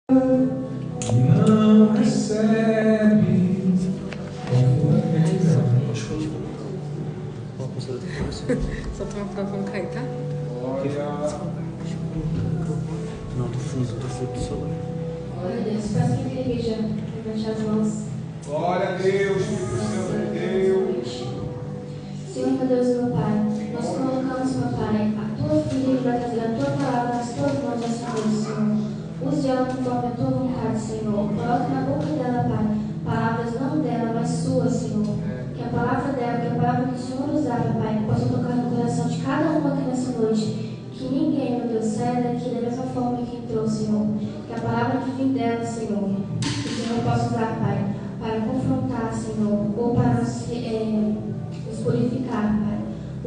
Não recebe. Só toma pra não cair, tá? Não, do fundo do celular. Glória a Deus. Peço que a igreja levante as mãos. Glória a Deus, Filho Santo de Deus. Senhor, meu Deus, meu Pai, nós colocamos, meu Pai, a tua filha que vai trazer a tua palavra nas tuas mãos essa noite, Senhor. Use ela conforme a tua vontade, Senhor. Coloque na boca dela, Pai, palavras não dela, mas suas, Senhor. Que a palavra dela, que a palavra que o Senhor usava, Pai, possa tocar no coração de cada um aqui nessa noite. Que ninguém, meu Deus, saia daqui da mesma forma que entrou, Senhor. Que a palavra que vem dela, Senhor, que o Senhor possa usar, Pai, para confrontar, Senhor, ou para nos purificar, Pai.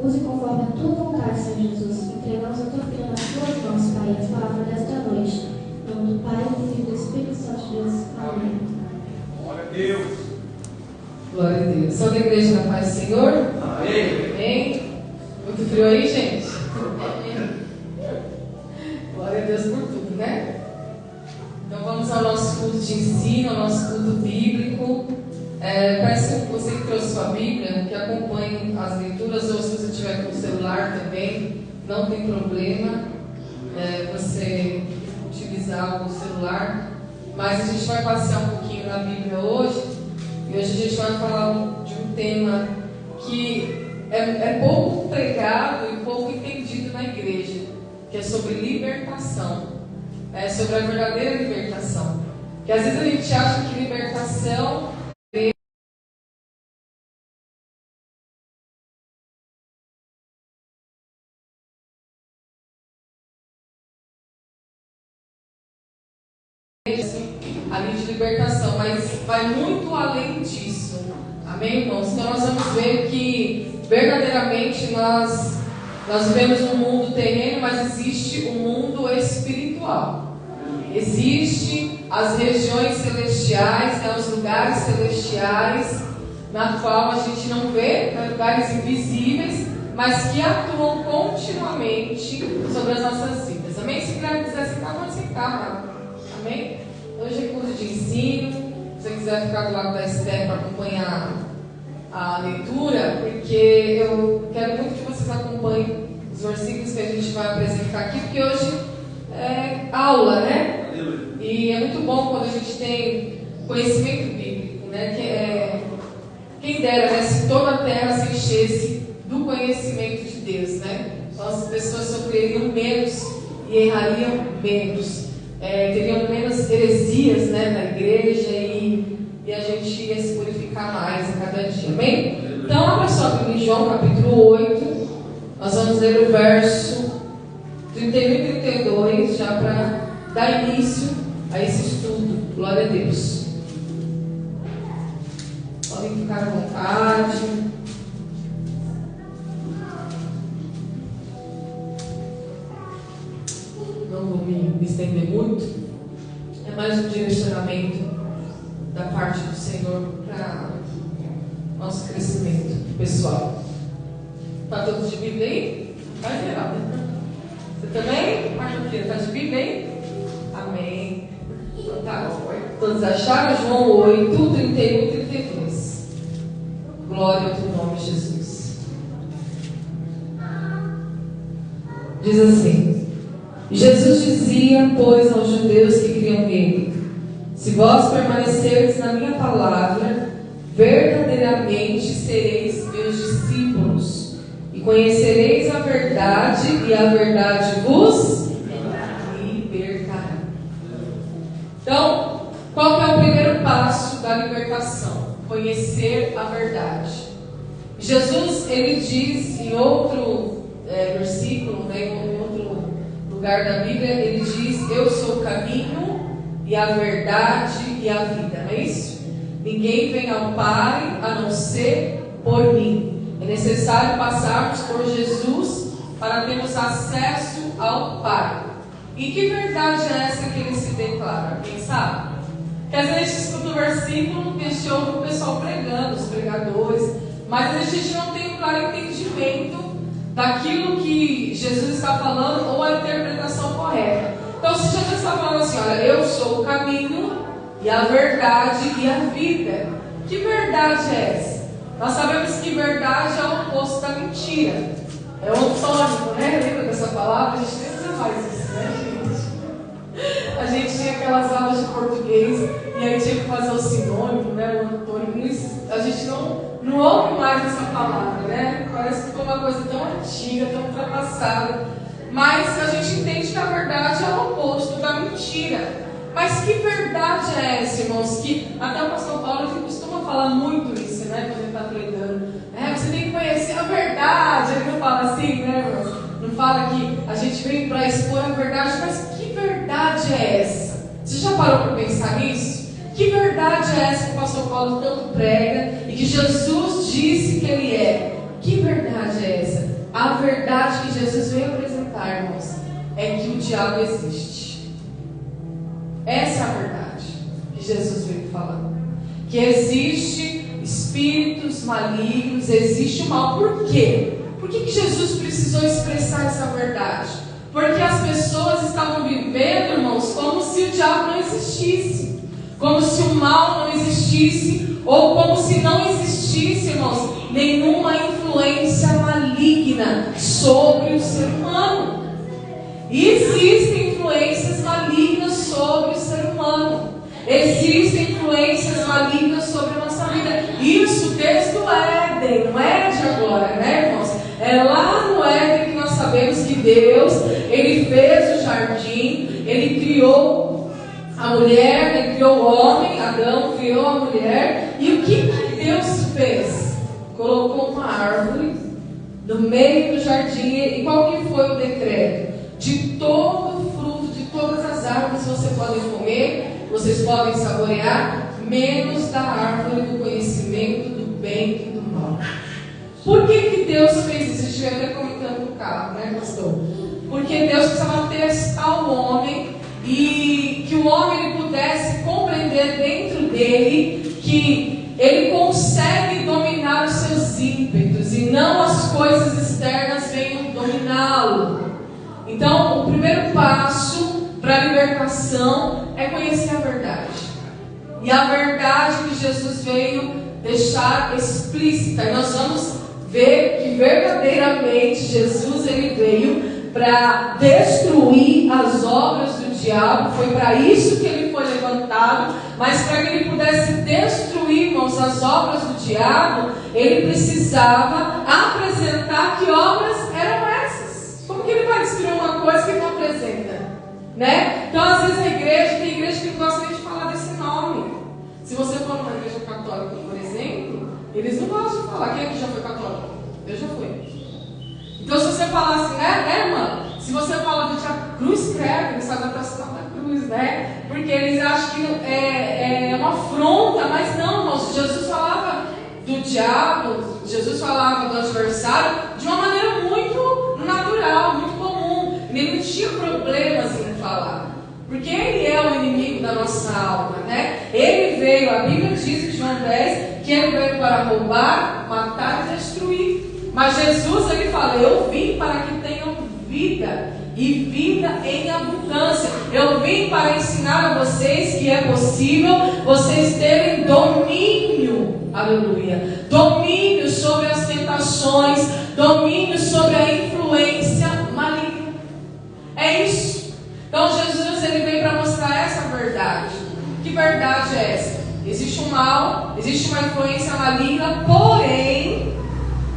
Use conforme a tua vontade, Senhor Jesus. Entregamos a tua filha nas tuas mãos, Pai, as palavras desta noite. Em nome do Pai, do Filho e do Espírito Santo de Deus. Amém. Glória a Deus. Glória a Deus. Só da igreja na paz do Senhor? Amém. Amém? Muito frio aí, gente? Glória a Deus por tudo, né? Então vamos ao nosso culto de ensino, ao nosso culto bíblico. Peço que você que trouxe sua Bíblia, que acompanhe as leituras, ou se você tiver com o celular também, não tem problema você utilizar o celular. Mas a gente vai passear um pouquinho na Bíblia hoje, e hoje a gente vai falar de um tema que é pouco pregado e pouco entendido na igreja, que é sobre libertação, sobre a verdadeira libertação. Que às vezes a gente acha que libertação ali de libertação, mas vai muito além disso. Amém, irmãos? Então nós vamos ver que verdadeiramente nós vivemos um mundo terreno, mas existe um mundo espiritual. Existe as regiões celestiais, os lugares celestiais, na qual a gente não vê, lugares invisíveis, mas que atuam continuamente sobre as nossas vidas. Amém? Se quiser dizer assim, pode sentar, amém? Hoje é curso de ensino. Se você quiser ficar do lado da Esther para acompanhar a leitura, porque eu quero muito que vocês acompanhem os versículos que a gente vai apresentar aqui, porque hoje é aula, né? E é muito bom quando a gente tem conhecimento bíblico, né? Quem dera, né, se toda a terra se enchesse do conhecimento de Deus, né? Então as pessoas sofreriam menos e errariam menos. Teriam menos heresias, né, na igreja, e a gente ia se purificar mais a cada dia, amém? Então, abra sua Bíblia em João capítulo 8, nós vamos ler o verso 31 e 32, já para dar início a esse estudo. Glória a Deus. Podem ficar à vontade. Não vou me estender muito. É mais um direcionamento da parte do Senhor para nosso crescimento pessoal. Está todos de Bíblia aí? Vai virar, né? Você também? Marquinhos, está de Bíblia aí? Amém. Então tá. Todos acharam? João 8, 31 e 32. Glória ao teu nome, Jesus. Diz assim: Jesus dizia, pois, aos judeus que criam nele: se vós permanecerdes na minha palavra, verdadeiramente sereis meus discípulos, e conhecereis a verdade, e a verdade vos libertará. Então, qual que é o primeiro passo da libertação? Conhecer a verdade. Jesus, ele diz em outro versículo, né, em outro lugar da Bíblia, ele diz: eu sou o caminho e a verdade e a vida, não é isso? Ninguém vem ao Pai a não ser por mim. É necessário passarmos por Jesus para termos acesso ao Pai. E que verdade é essa que ele se declara? Quem sabe? Porque às vezes a gente escuta o versículo que a gente ouve o pessoal pregando, os pregadores, mas a gente não tem um claro entendimento daquilo que Jesus está falando ou a interpretação correta. Então, se Jesus está falando assim, olha, eu sou o caminho, caminho e a verdade e a vida. Que verdade é essa? Nós sabemos que verdade é o oposto da mentira. É o antônimo, né? Lembra dessa palavra? A gente nem usa mais isso, né, gente? A gente tinha aquelas aulas de português e aí tinha que fazer o sinônimo, né? O antônimo. A gente não ouve mais essa palavra, né? Parece que foi uma coisa tão antiga, tão ultrapassada. Mas a gente entende que a verdade é o oposto da mentira. Mas que verdade é essa, irmãos? Que até o pastor Paulo ele costuma falar muito isso, né? Quando ele está pregando. Você tem que conhecer a verdade. Ele não fala assim, né, irmãos? Não fala que a gente vem para expor a verdade. Mas que verdade é essa? Você já parou para pensar nisso? Que verdade é essa que o pastor Paulo tanto prega e que Jesus disse que ele é? Que verdade é essa? A verdade que Jesus veio apresentar, irmãos, é que o diabo existe. Essa é a verdade que Jesus veio falar. Que existe espíritos malignos, existe o mal. Por quê? Por que Jesus precisou expressar essa verdade? Porque as pessoas estavam vivendo, irmãos, como se o diabo não existisse, como se o mal não existisse, ou como se não existisse, irmãos, nenhuma influência maligna sobre o ser humano. E existem influências malignas sobre o ser humano. Existem influências malignas sobre a nossa vida. Isso desde o Éden, não é de agora, né, irmãos? É lá no Éden que nós sabemos que Deus, Ele fez o jardim, Ele criou a mulher, Ele criou o homem, Adão criou a mulher. E o que Deus fez? Colocou uma árvore no meio do jardim. E qual que foi o decreto? De todo fruto, de todas as árvores vocês podem comer, vocês podem saborear, menos da árvore do conhecimento do bem e do mal. Por que Deus fez isso? A gente vai até comentando no carro, né, pastor? Porque Deus precisava testar o homem e que o homem ele pudesse compreender dentro dele que ele consegue dominar os seus ímpetos e não as coisas externas venham dominá-lo. Então, o primeiro passo para a libertação é conhecer a verdade. E a verdade que Jesus veio deixar explícita. E nós vamos ver que verdadeiramente Jesus ele veio para destruir as obras do diabo. Foi para isso que ele foi levantado. Mas para que ele pudesse destruir, irmãos, as obras do diabo, ele precisava apresentar que obras eram essas. Como que ele vai destruir uma coisa que não apresenta? Né? Então, às vezes, tem igreja que não gosta nem de falar desse nome. Se você for numa igreja católica, por exemplo, eles não gostam de falar. Quem aqui já foi católico? Eu já fui. Então, se você falar assim, né, irmã? Se você fala do diabo, cruz credo, eles fazem até sinal da cruz, né? Porque eles acham que é uma afronta, mas não, irmãos. Jesus falava do diabo, Jesus falava do adversário de uma maneira muito natural, muito comum. Ele não tinha problemas em falar, porque ele é o inimigo da nossa alma, né? Ele veio, a Bíblia diz em João 10 que ele veio para roubar, matar e destruir. Mas Jesus ele fala: eu vim para que tenham vida e vida em abundância. Eu vim para ensinar a vocês que é possível vocês terem domínio, aleluia, domínio sobre as tentações, domínio sobre a influência maligna. É isso. Então Jesus ele veio para mostrar essa verdade. Que verdade é essa? Existe um mal, existe uma influência maligna, porém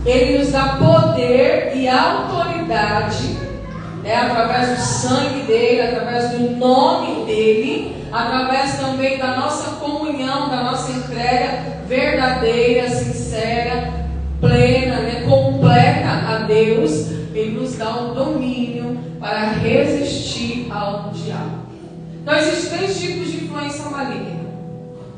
ele nos dá poder e autoridade, através do sangue dele, através do nome dele, através também da nossa comunhão, da nossa entrega verdadeira, sincera, plena, completa a Deus. Ele nos dá um domínio para resistir ao diabo. Então existem 3 tipos de influência maligna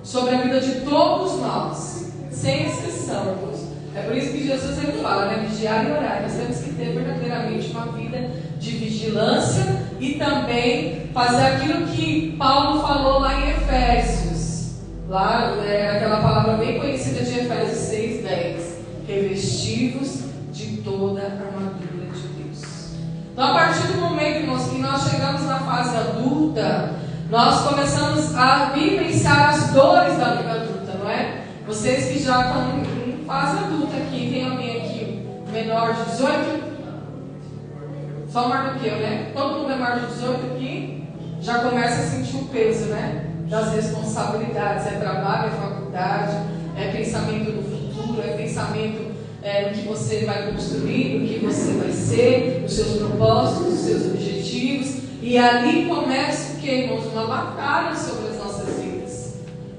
sobre a vida de todos nós, sem exceção, irmãos. É por isso que Jesus ele fala, vigiar e orar. Nós temos que ter verdadeiramente uma vida de vigilância e também fazer aquilo que Paulo falou lá em Efésios. Lá, aquela palavra bem conhecida de Efésios 6:10. Revestivos de toda a armadura de Deus. Então, a partir do momento, irmãos, que nós chegamos na fase adulta, nós começamos a já estão em fase adulta aqui. Tem alguém aqui menor de 18? Só maior do que eu, né? Todo mundo é maior de 18 aqui, já começa a sentir o peso, né? Das responsabilidades. É trabalho, é faculdade, é pensamento no futuro, é pensamento no que você vai construir, no que você vai ser, nos seus propósitos, nos seus objetivos. E ali começa o que, irmãos? Uma batalha sobre as nossas vidas.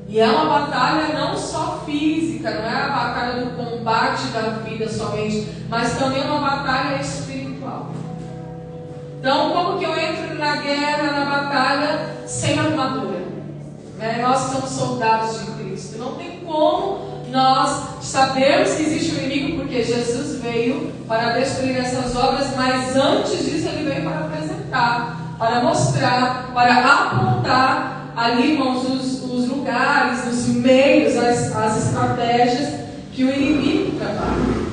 E é uma batalha não só física, não é a batalha do combate da vida somente, mas também uma batalha espiritual. Então, como que eu entro na guerra, na batalha, sem armadura? Nós somos soldados de Cristo. Não tem como nós sabermos que existe um inimigo, porque Jesus veio para destruir essas obras, mas antes disso ele veio para apresentar, para mostrar, para apontar ali, irmãos, os lugares, os meios, as estratégias que o inimigo trabalha.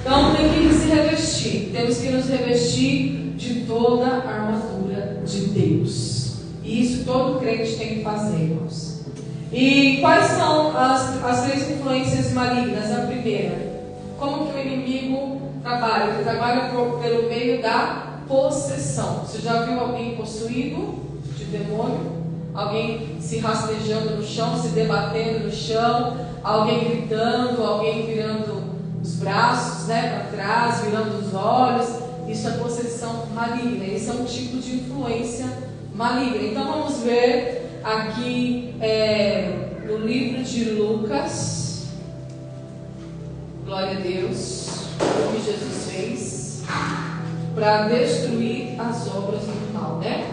Então tem que se revestir, temos que nos revestir de toda a armadura de Deus. E isso todo crente tem que fazer, irmãos. E quais são as três influências malignas? A primeira, como que o inimigo trabalha? Ele trabalha pelo meio da possessão. Você já viu alguém possuído de demônio? Alguém se rastejando no chão, se debatendo no chão, alguém gritando, alguém virando os braços, para trás, virando os olhos. Isso é possessão maligna. Esse é um tipo de influência maligna. Então vamos ver aqui no livro de Lucas. Glória a Deus. O que Jesus fez para destruir as obras do mal, né?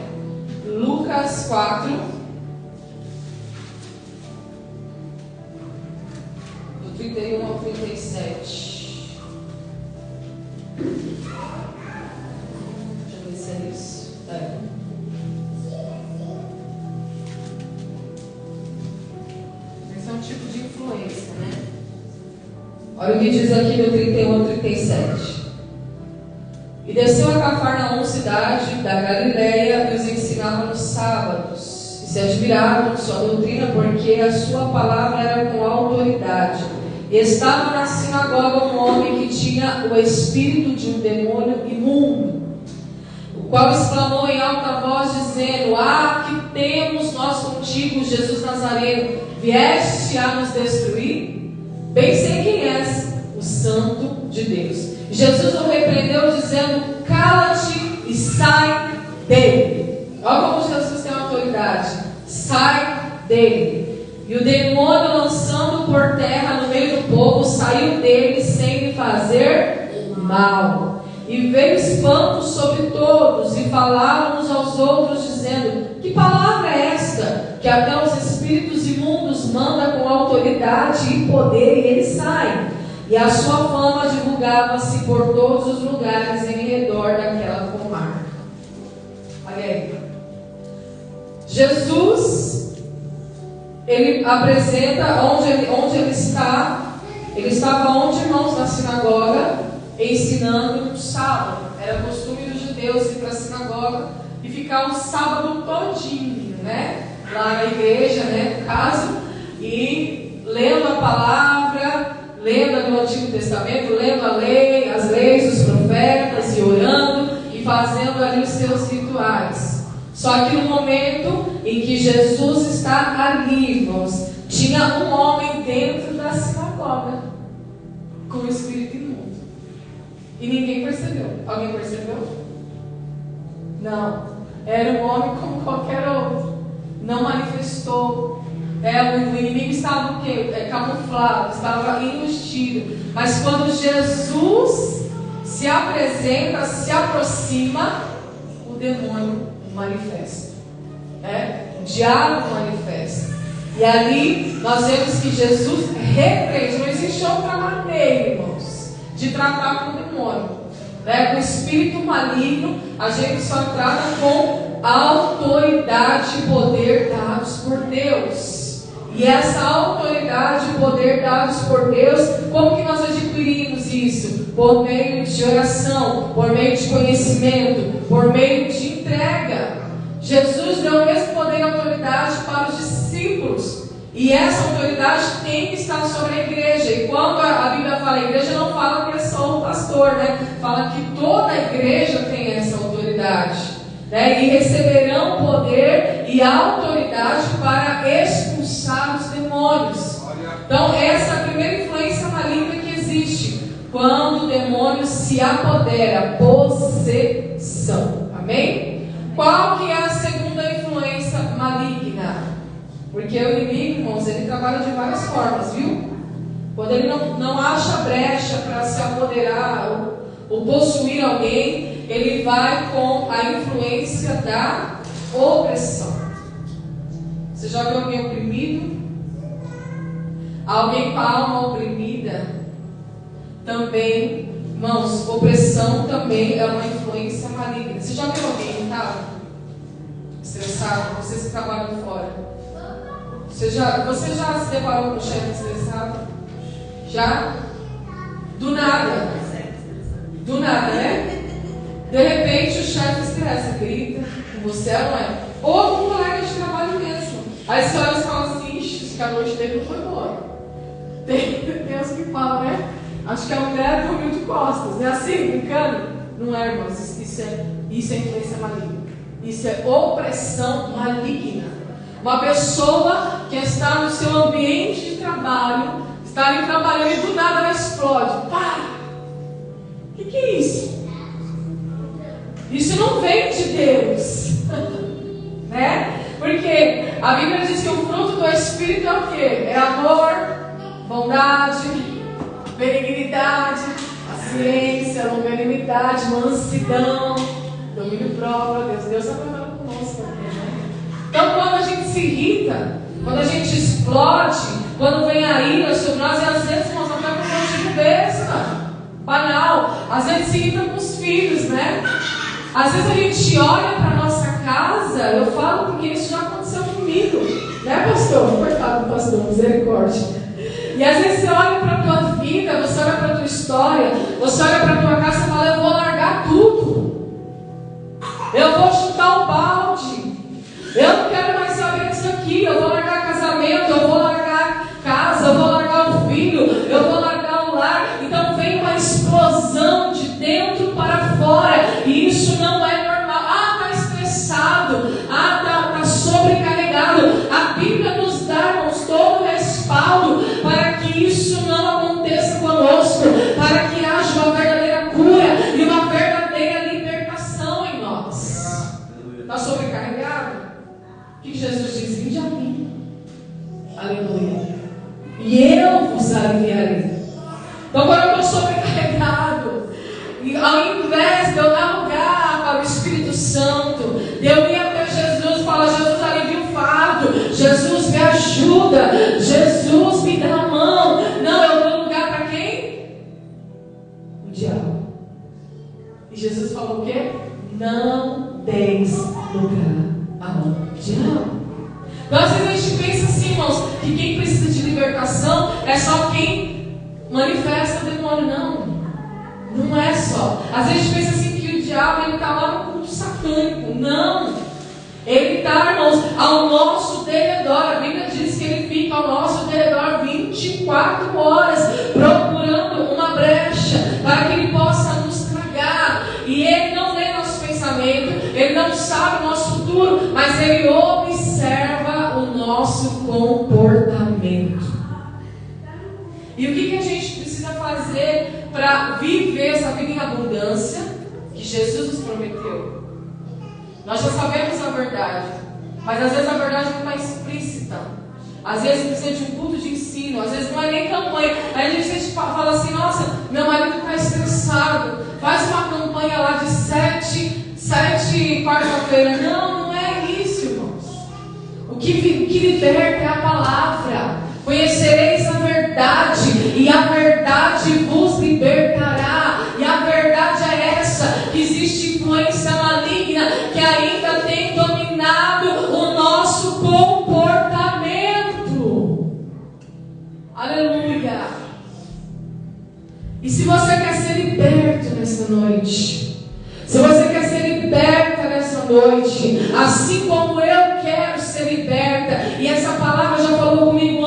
Lucas 4, do 31 ao 37. Deixa eu ver se é isso. Esse é um tipo de influência, né? Olha o que diz aqui do 31 ao 37. E desceu a Cafarnaum, cidade da Galileia, e os ensinava nos sábados. E se admiravam de sua doutrina, porque a sua palavra era com autoridade. E estava na sinagoga um homem que tinha o espírito de um demônio imundo, o qual exclamou em alta voz, dizendo: Ah, que temos nós contigo, Jesus Nazareno? Vieste a nos destruir? Bem sei quem és, o Santo de Deus. Jesus o repreendeu, dizendo: Cala-te e sai dele. Olha como Jesus tem autoridade. Sai dele. E o demônio, lançando por terra no meio do povo, saiu dele sem lhe fazer mal. E veio espanto sobre todos, e falaram uns aos outros, dizendo: Que palavra é esta? Que até os espíritos imundos manda com autoridade e poder, e eles saem. E a sua fama divulgava-se por todos os lugares em redor daquela comarca. Olha aí. Jesus, ele apresenta onde ele está. Ele estava onde, irmãos? Na sinagoga, ensinando no sábado. Era costume dos judeus ir para a sinagoga e ficar um sábado todinho, lá na igreja, no caso, e lendo a palavra, lendo no Antigo Testamento, lendo a lei, as leis dos profetas, e orando e fazendo ali os seus rituais. Só que no momento em que Jesus está ali, irmãos, tinha um homem dentro da sinagoga com o espírito imundo. E ninguém percebeu. Alguém percebeu? Não. Era um homem como qualquer outro. Não manifestou. O inimigo estava o quê? Camuflado, estava enrustido. Mas quando Jesus se apresenta, se aproxima, o demônio manifesta. O diabo manifesta. E ali nós vemos que Jesus repreende. Não existe outra maneira, irmãos, de tratar com o demônio. Com o espírito maligno, a gente só trata com autoridade e poder dados por Deus. E essa autoridade e poder dados por Deus, como que nós adquirimos isso? Por meio de oração, por meio de conhecimento, por meio de entrega. Jesus deu o mesmo poder e autoridade para os discípulos. E essa autoridade tem que estar sobre a igreja. E quando a Bíblia fala igreja, não fala que é só o pastor, né? Fala que toda a igreja tem essa autoridade, né? E receberão poder e autoridade para expulsar os demônios. Então essa é a primeira influência maligna que existe. Quando o demônio se apodera, possessão. Amém? Qual que é a segunda influência maligna? Porque o inimigo, irmãos, ele trabalha de várias formas, viu? Quando ele não acha brecha para se apoderar ou possuir alguém, ele vai com a influência da opressão. Você já viu alguém oprimido? Alguém com a alma oprimida? Também, irmãos, opressão também é uma influência maligna. Você já viu alguém irritado? Estressado? Vocês que trabalham fora. Você já se deparou com um chefe estressado? Já? Do nada. Do nada, né? De repente o chefe estressa, grita com você, não é? Ou com um colega de trabalho mesmo. Aí você olha e fala assim, acho que a noite dele não foi boa. Tem uns que falam, né? Acho que a mulher dormiu de costas. É assim, brincando? Não é, irmãos. Isso é influência maligna. Isso é opressão maligna. Uma pessoa que está no seu ambiente de trabalho, está ali trabalhando e do nada ela explode. Para! O que é isso? Isso não vem de Deus. Né? Porque a Bíblia diz que o fruto do Espírito é o quê? É amor, bondade, benignidade, paciência, longanimidade, mansidão, domínio próprio. Deus está trabalhando conosco também, né? Então, quando a gente se irrita, quando a gente explode, quando vem a ira sobre nós, e às vezes nós até com um motivo besta, banal, às vezes se irrita com os filhos, né? Às vezes a gente olha para a nossa casa, eu falo porque isso já aconteceu comigo, né, pastor? Coitado do pastor, misericórdia. E às vezes você olha para a tua vida, você olha para a tua história, você olha para a tua casa e fala, eu vou largar tudo. Eu vou chutar o balde. Eu não quero mais saber disso aqui. Eu vou largar casamento, eu vou largar casa, eu vou largar o filho, eu vou largar o lar. Então vem uma explosão de dentro para fora. E isso não é normal. Está estressado. Está sobrecarregado. A Bíblia nos dá, irmãos, todo o respaldo para que isso não aconteça conosco, para que haja uma verdadeira cura e uma verdadeira libertação em nós. Está sobrecarregado? O que Jesus diz? Vinde a mim. Aleluia. E eu vos aliviarei. Então, quando eu estou sobrecarregado, e ao invés de eu dar lugar para o Espírito Santo, de eu ir até Jesus e falar, Jesus, alivia o fardo, Jesus, me ajuda, Jesus, me dá a mão. Não, eu dou lugar para quem? O diabo. E Jesus falou o quê? Não deis lugar ao diabo. Então, às vezes a gente pensa assim, irmãos, que quem precisa de libertação é só quem manifesta o demônio. Não é só. Às vezes a gente pensa assim que o diabo ele está lá no culto satânico. Não. Ele está, irmãos, ao nosso derredor. A Bíblia diz que ele fica ao nosso derredor 24 horas, procurando uma brecha para que ele possa nos tragar. E ele não lê nosso pensamento, ele não sabe o nosso futuro, mas ele observa o nosso comportamento. E o que a gente precisa fazer para viver essa vida em abundância que Jesus nos prometeu? Nós já sabemos a verdade, mas às vezes a verdade não está explícita. Às vezes precisa de um culto de ensino, às vezes não é nem campanha. Aí a gente fala assim, nossa, meu marido está estressado, faz uma campanha lá de 7 quarta-feira. Não é isso, irmãos. O que liberta é a palavra. Conhecereis a verdade, e a verdade vos libertará. E a verdade é essa, que existe influência maligna que ainda tem dominado o nosso comportamento. Aleluia. E se você quer ser liberto nessa noite, se você quer ser liberta nessa noite, assim como eu quero ser liberta, e essa palavra já falou comigo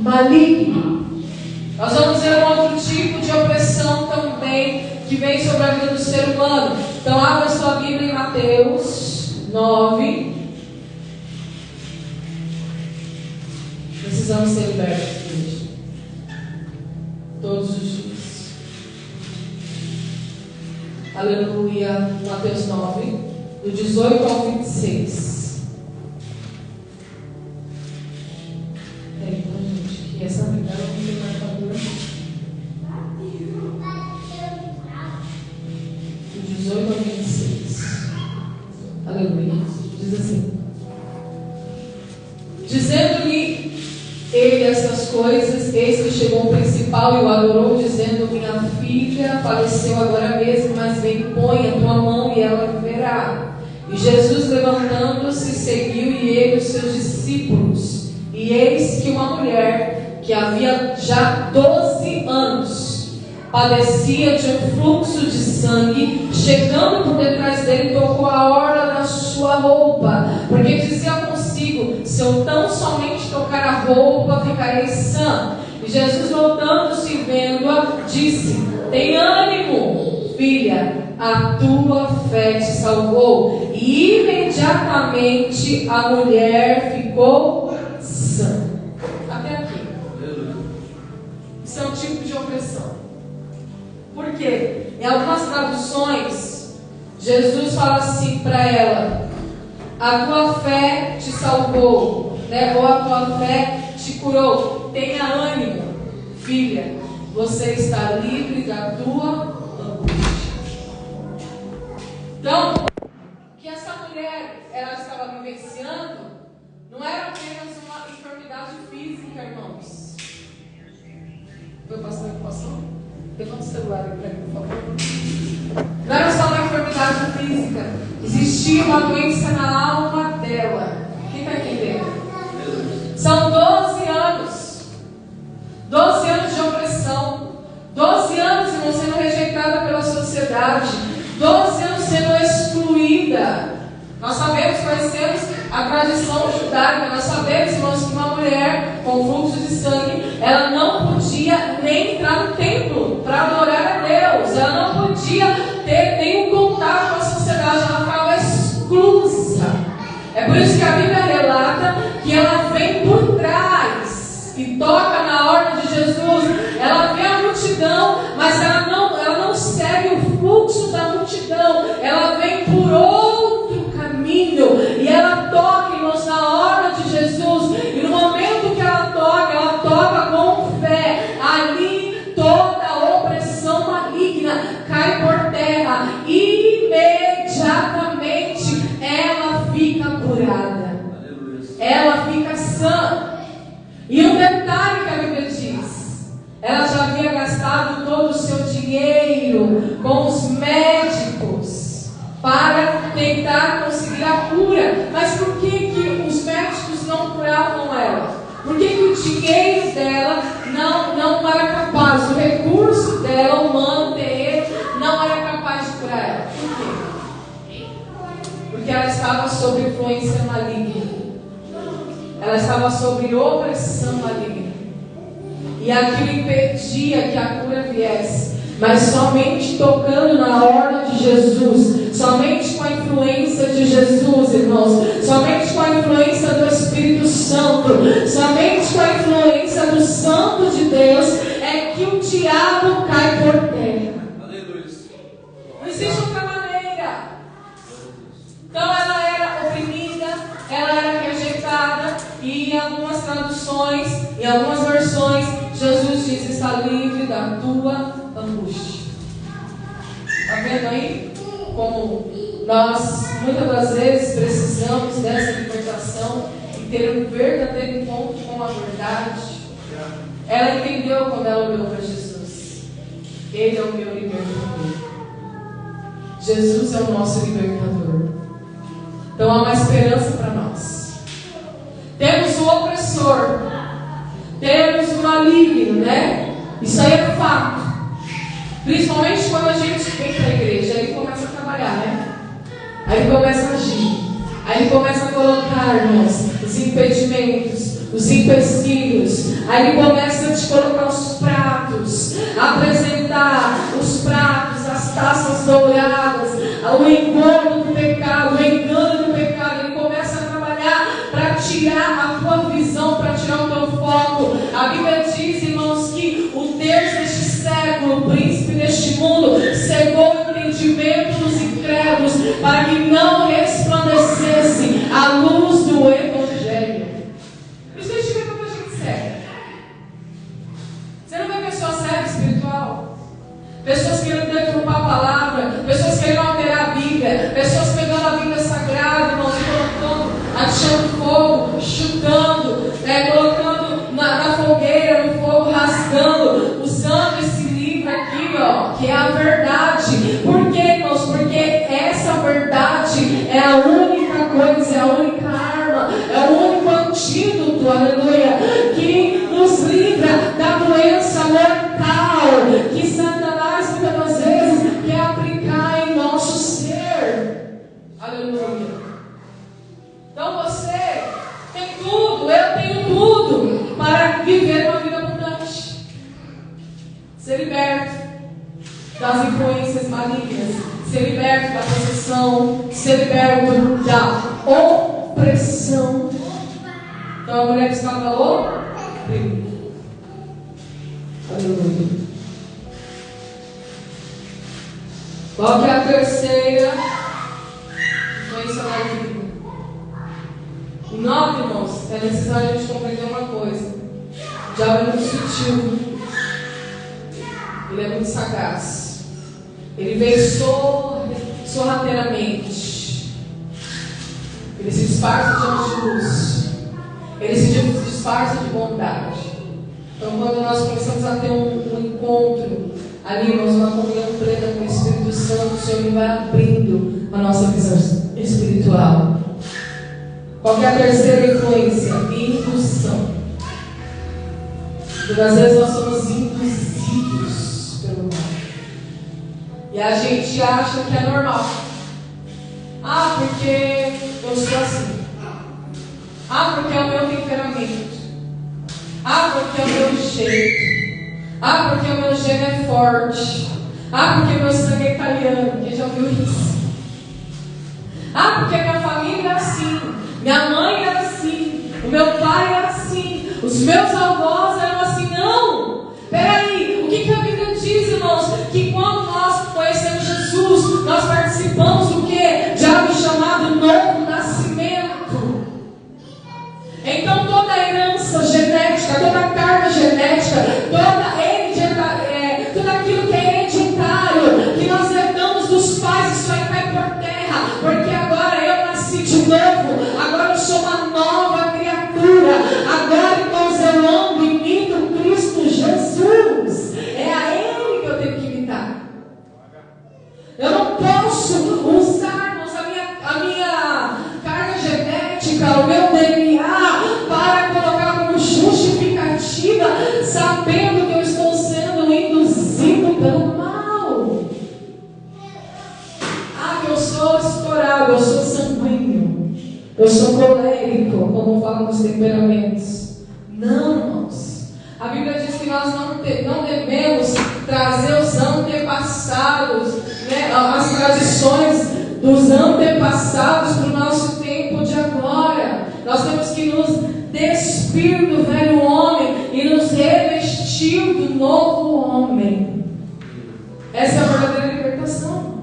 maligno. Nós vamos ver um outro tipo de opressão também que vem sobre a vida do ser humano. Então abra sua Bíblia em Mateus 9. Precisamos ser libertos hoje. Todos os dias. Aleluia. Mateus 9, do 18 ao 26. Gente, que essa brigada não tem marcador. Do 18 ao 26. Aleluia. Diz assim: dizendo-lhe ele estas coisas, eis que chegou o principal e o adorou, dizendo: minha filha faleceu agora mesmo, mas vem, põe a tua mão e ela viverá. E Jesus, levantando-se, seguiu, e ele e os seus discípulos. E eis que uma mulher que havia já 12 anos padecia de um fluxo de sangue, chegando por detrás dele, tocou a orla da sua roupa, porque dizia consigo: se eu tão somente tocar a roupa, ficarei sã. E Jesus, voltando-se e vendo-a, disse: tem ânimo, filha, a tua fé te salvou. E imediatamente a mulher ficou sã. Até aqui. Isso é um tipo de opressão. Por quê? Em algumas traduções, Jesus fala assim para ela: a tua fé te salvou, né? Ou a tua fé te curou. Tenha ânimo, filha, você está livre da tua angústia. Então, o que essa mulher ela estava vivenciando não era apenas uma enfermidade física, irmãos. Foi passando a equação? Levanta o celular aí para mim, por favor. Não era só uma enfermidade física. Existia uma doença na alma dela. Quem está entendendo? São 12 anos. 12 anos de opressão. 12 anos, irmão, sendo rejeitada pela sociedade. 12 anos sendo excluída. Nós sabemos, conhecemos a tradição judaica. Nós sabemos, irmãos, que uma mulher com fluxo de sangue, ela não podia nem entrar no templo para adorar a Deus. Ela não podia ter nenhum contato com a sociedade. Ela ficava exclusa. É por isso que a Bíblia relata que ela vem por trás e toca na orla de Jesus. Ela vê a multidão, mas ela não segue o fluxo da multidão. Ela vem por outro caminho e ela toca, irmãos, na orla de Jesus. E no momento que ela toca com fé. Ali toda a opressão maligna cai por terra. Imediatamente ela fica curada. Ela fica sã. E um detalhe que a Bíblia diz: ela já havia gastado todo o seu dinheiro com os médicos para tentar conseguir a cura. Mas por que os médicos não curavam ela? Por que o dinheiro dela não era capaz, o recurso dela, humano, terreno, não era capaz de curar ela? Por quê? Porque ela estava sob influência maligna. Ela estava sob opressão maligna. E aquilo impedia que a cura viesse. Mas somente tocando na orla de Jesus, somente com a influência de Jesus, irmãos, somente com a influência do Espírito Santo, somente com a influência do Santo de Deus, é que o diabo cai por terra. Não existe outra maneira. Então ela era oprimida, ela era rejeitada, e em algumas traduções, em algumas versões, Jesus diz: está livre da tua angústia. Está vendo aí? Como nós muitas das vezes precisamos dessa libertação e ter um verdadeiro encontro com a verdade. Ela entendeu quando ela olhou para Jesus: Ele é o meu libertador. Jesus é o nosso libertador. Então há uma esperança para nós. Temos o opressor, temos o maligno, né? Isso aí é fato. Principalmente quando a gente vem para a igreja, aí começa a trabalhar, né? Aí ele começa a agir. Aí ele começa a colocar, irmãos, os impedimentos, os empecilhos. Aí Ele começa a te colocar os pratos, apresentar os pratos, as taças douradas, o engordo do pecado, o engano do pecado. Ele começa a trabalhar para tirar a tua visão, para tirar o teu foco. A Bíblia diz, irmãos, que o Deus deste século, o príncipe deste mundo, cegou o entendimento dos incrédulos para que não resplandecesse a luz do Evangelho. Por isso que a gente vê tanta gente cega. Você não vê pessoas cegas espiritual? Pessoas querendo deturpar a palavra, pessoas querendo alterar a Bíblia, pessoas pegando a Bíblia sagrada, irmãos, e colocando, achando fogo, chutando, colocando na fogueira, no fogo, rasgando, usando esse livro aqui, ó, que é a verdade. Por quê, irmãos? Porque essa verdade é a única coisa, é a única arma, é o único antídoto, aleluia, que nos livra da doença mortal que Satanás muitas das vezes quer aplicar em nosso ser. Aleluia. Então você tem tudo, eu tenho tudo para viver uma vida abundante. Ser liberto das influências malignas, ser liberto da possessão, ser liberto da opressão. Então a mulher estava oprimida. Aleluia. Qual que é a terceira influência maligna? Em 9, irmãos, é necessário a gente compreender uma coisa. O diabo é muito sutil. Ele é muito sagaz. Ele vem sorrateiramente. Ele se disfarça de anjo de luz. Ele se disfarça de bondade. Então, quando nós começamos a ter um encontro ali, irmãos, uma comunhão plena com o Espírito Santo, o Senhor vai abrindo a nossa visão espiritual. Qual que é a terceira influência? Indução. Muitas vezes nós somos induzidos pelo mal. E a gente acha que é normal. Ah, porque eu sou assim. Ah, porque é o meu temperamento. Ah, porque é o meu jeito. Ah, porque o meu gênio é forte. Ah, porque meu sangue é italiano. Quem já ouviu isso? Ah, porque minha família é assim. Minha mãe era assim. O meu pai era assim. Os meus avós eram assim. Não! Peraí, o que a Bíblia diz, irmãos? Que quando nós conhecemos Jesus, nós participamos do quê? De algo chamado novo nascimento. Então toda a herança genética, toda a carga genética, tudo aquilo que é hereditário, que nós herdamos dos pais, isso aí cai por terra. Porque agora eu nasci de novo, agora eu sou uma nova criatura. Agora, irmãos, eu amo e imito Cristo Jesus. É a Ele que eu tenho que imitar. Eu não posso usar, irmãos, a minha carga genética, o meu DNA, para colocar como justificativa, sabendo que eu estou sendo induzido pelo mal. Ah, que eu sou estourado, eu sou sanguíneo, eu sou colérico, como falam nos temperamentos. Não, irmãos. A Bíblia diz que nós não devemos trazer os antepassados, né, as tradições dos antepassados para o nosso tempo de agora. Nós temos que nos despir do velho homem e nos revestir do novo homem. Essa é a verdadeira libertação.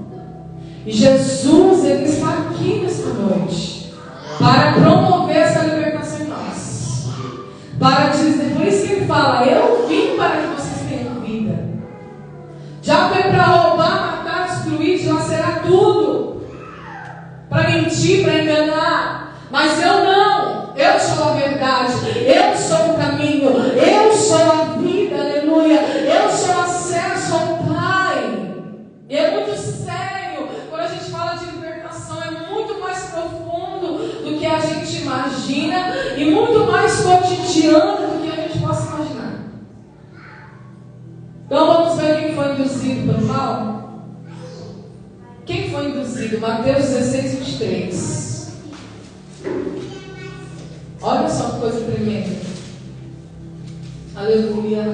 E Jesus, Ele está aqui nesta noite para promover essa libertação em nós. Para dizer, por isso que Ele fala: eu vim para que vocês tenham vida. Já foi para roubar, matar, destruir, dilacerar tudo, para mentir, para enganar. Mas eu não. Eu sou a verdade. Eu sou o caminho. Eu sou a vida. Aleluia. Eu sou acesso ao Pai. E é muito sério. Quando a gente fala de libertação, é muito mais profundo do que a gente imagina e muito mais cotidiano do que a gente possa imaginar. Então vamos ver quem foi induzido pelo mal? Quem foi induzido? Mateus 16, 23. Olha só que coisa tremenda. Aleluia.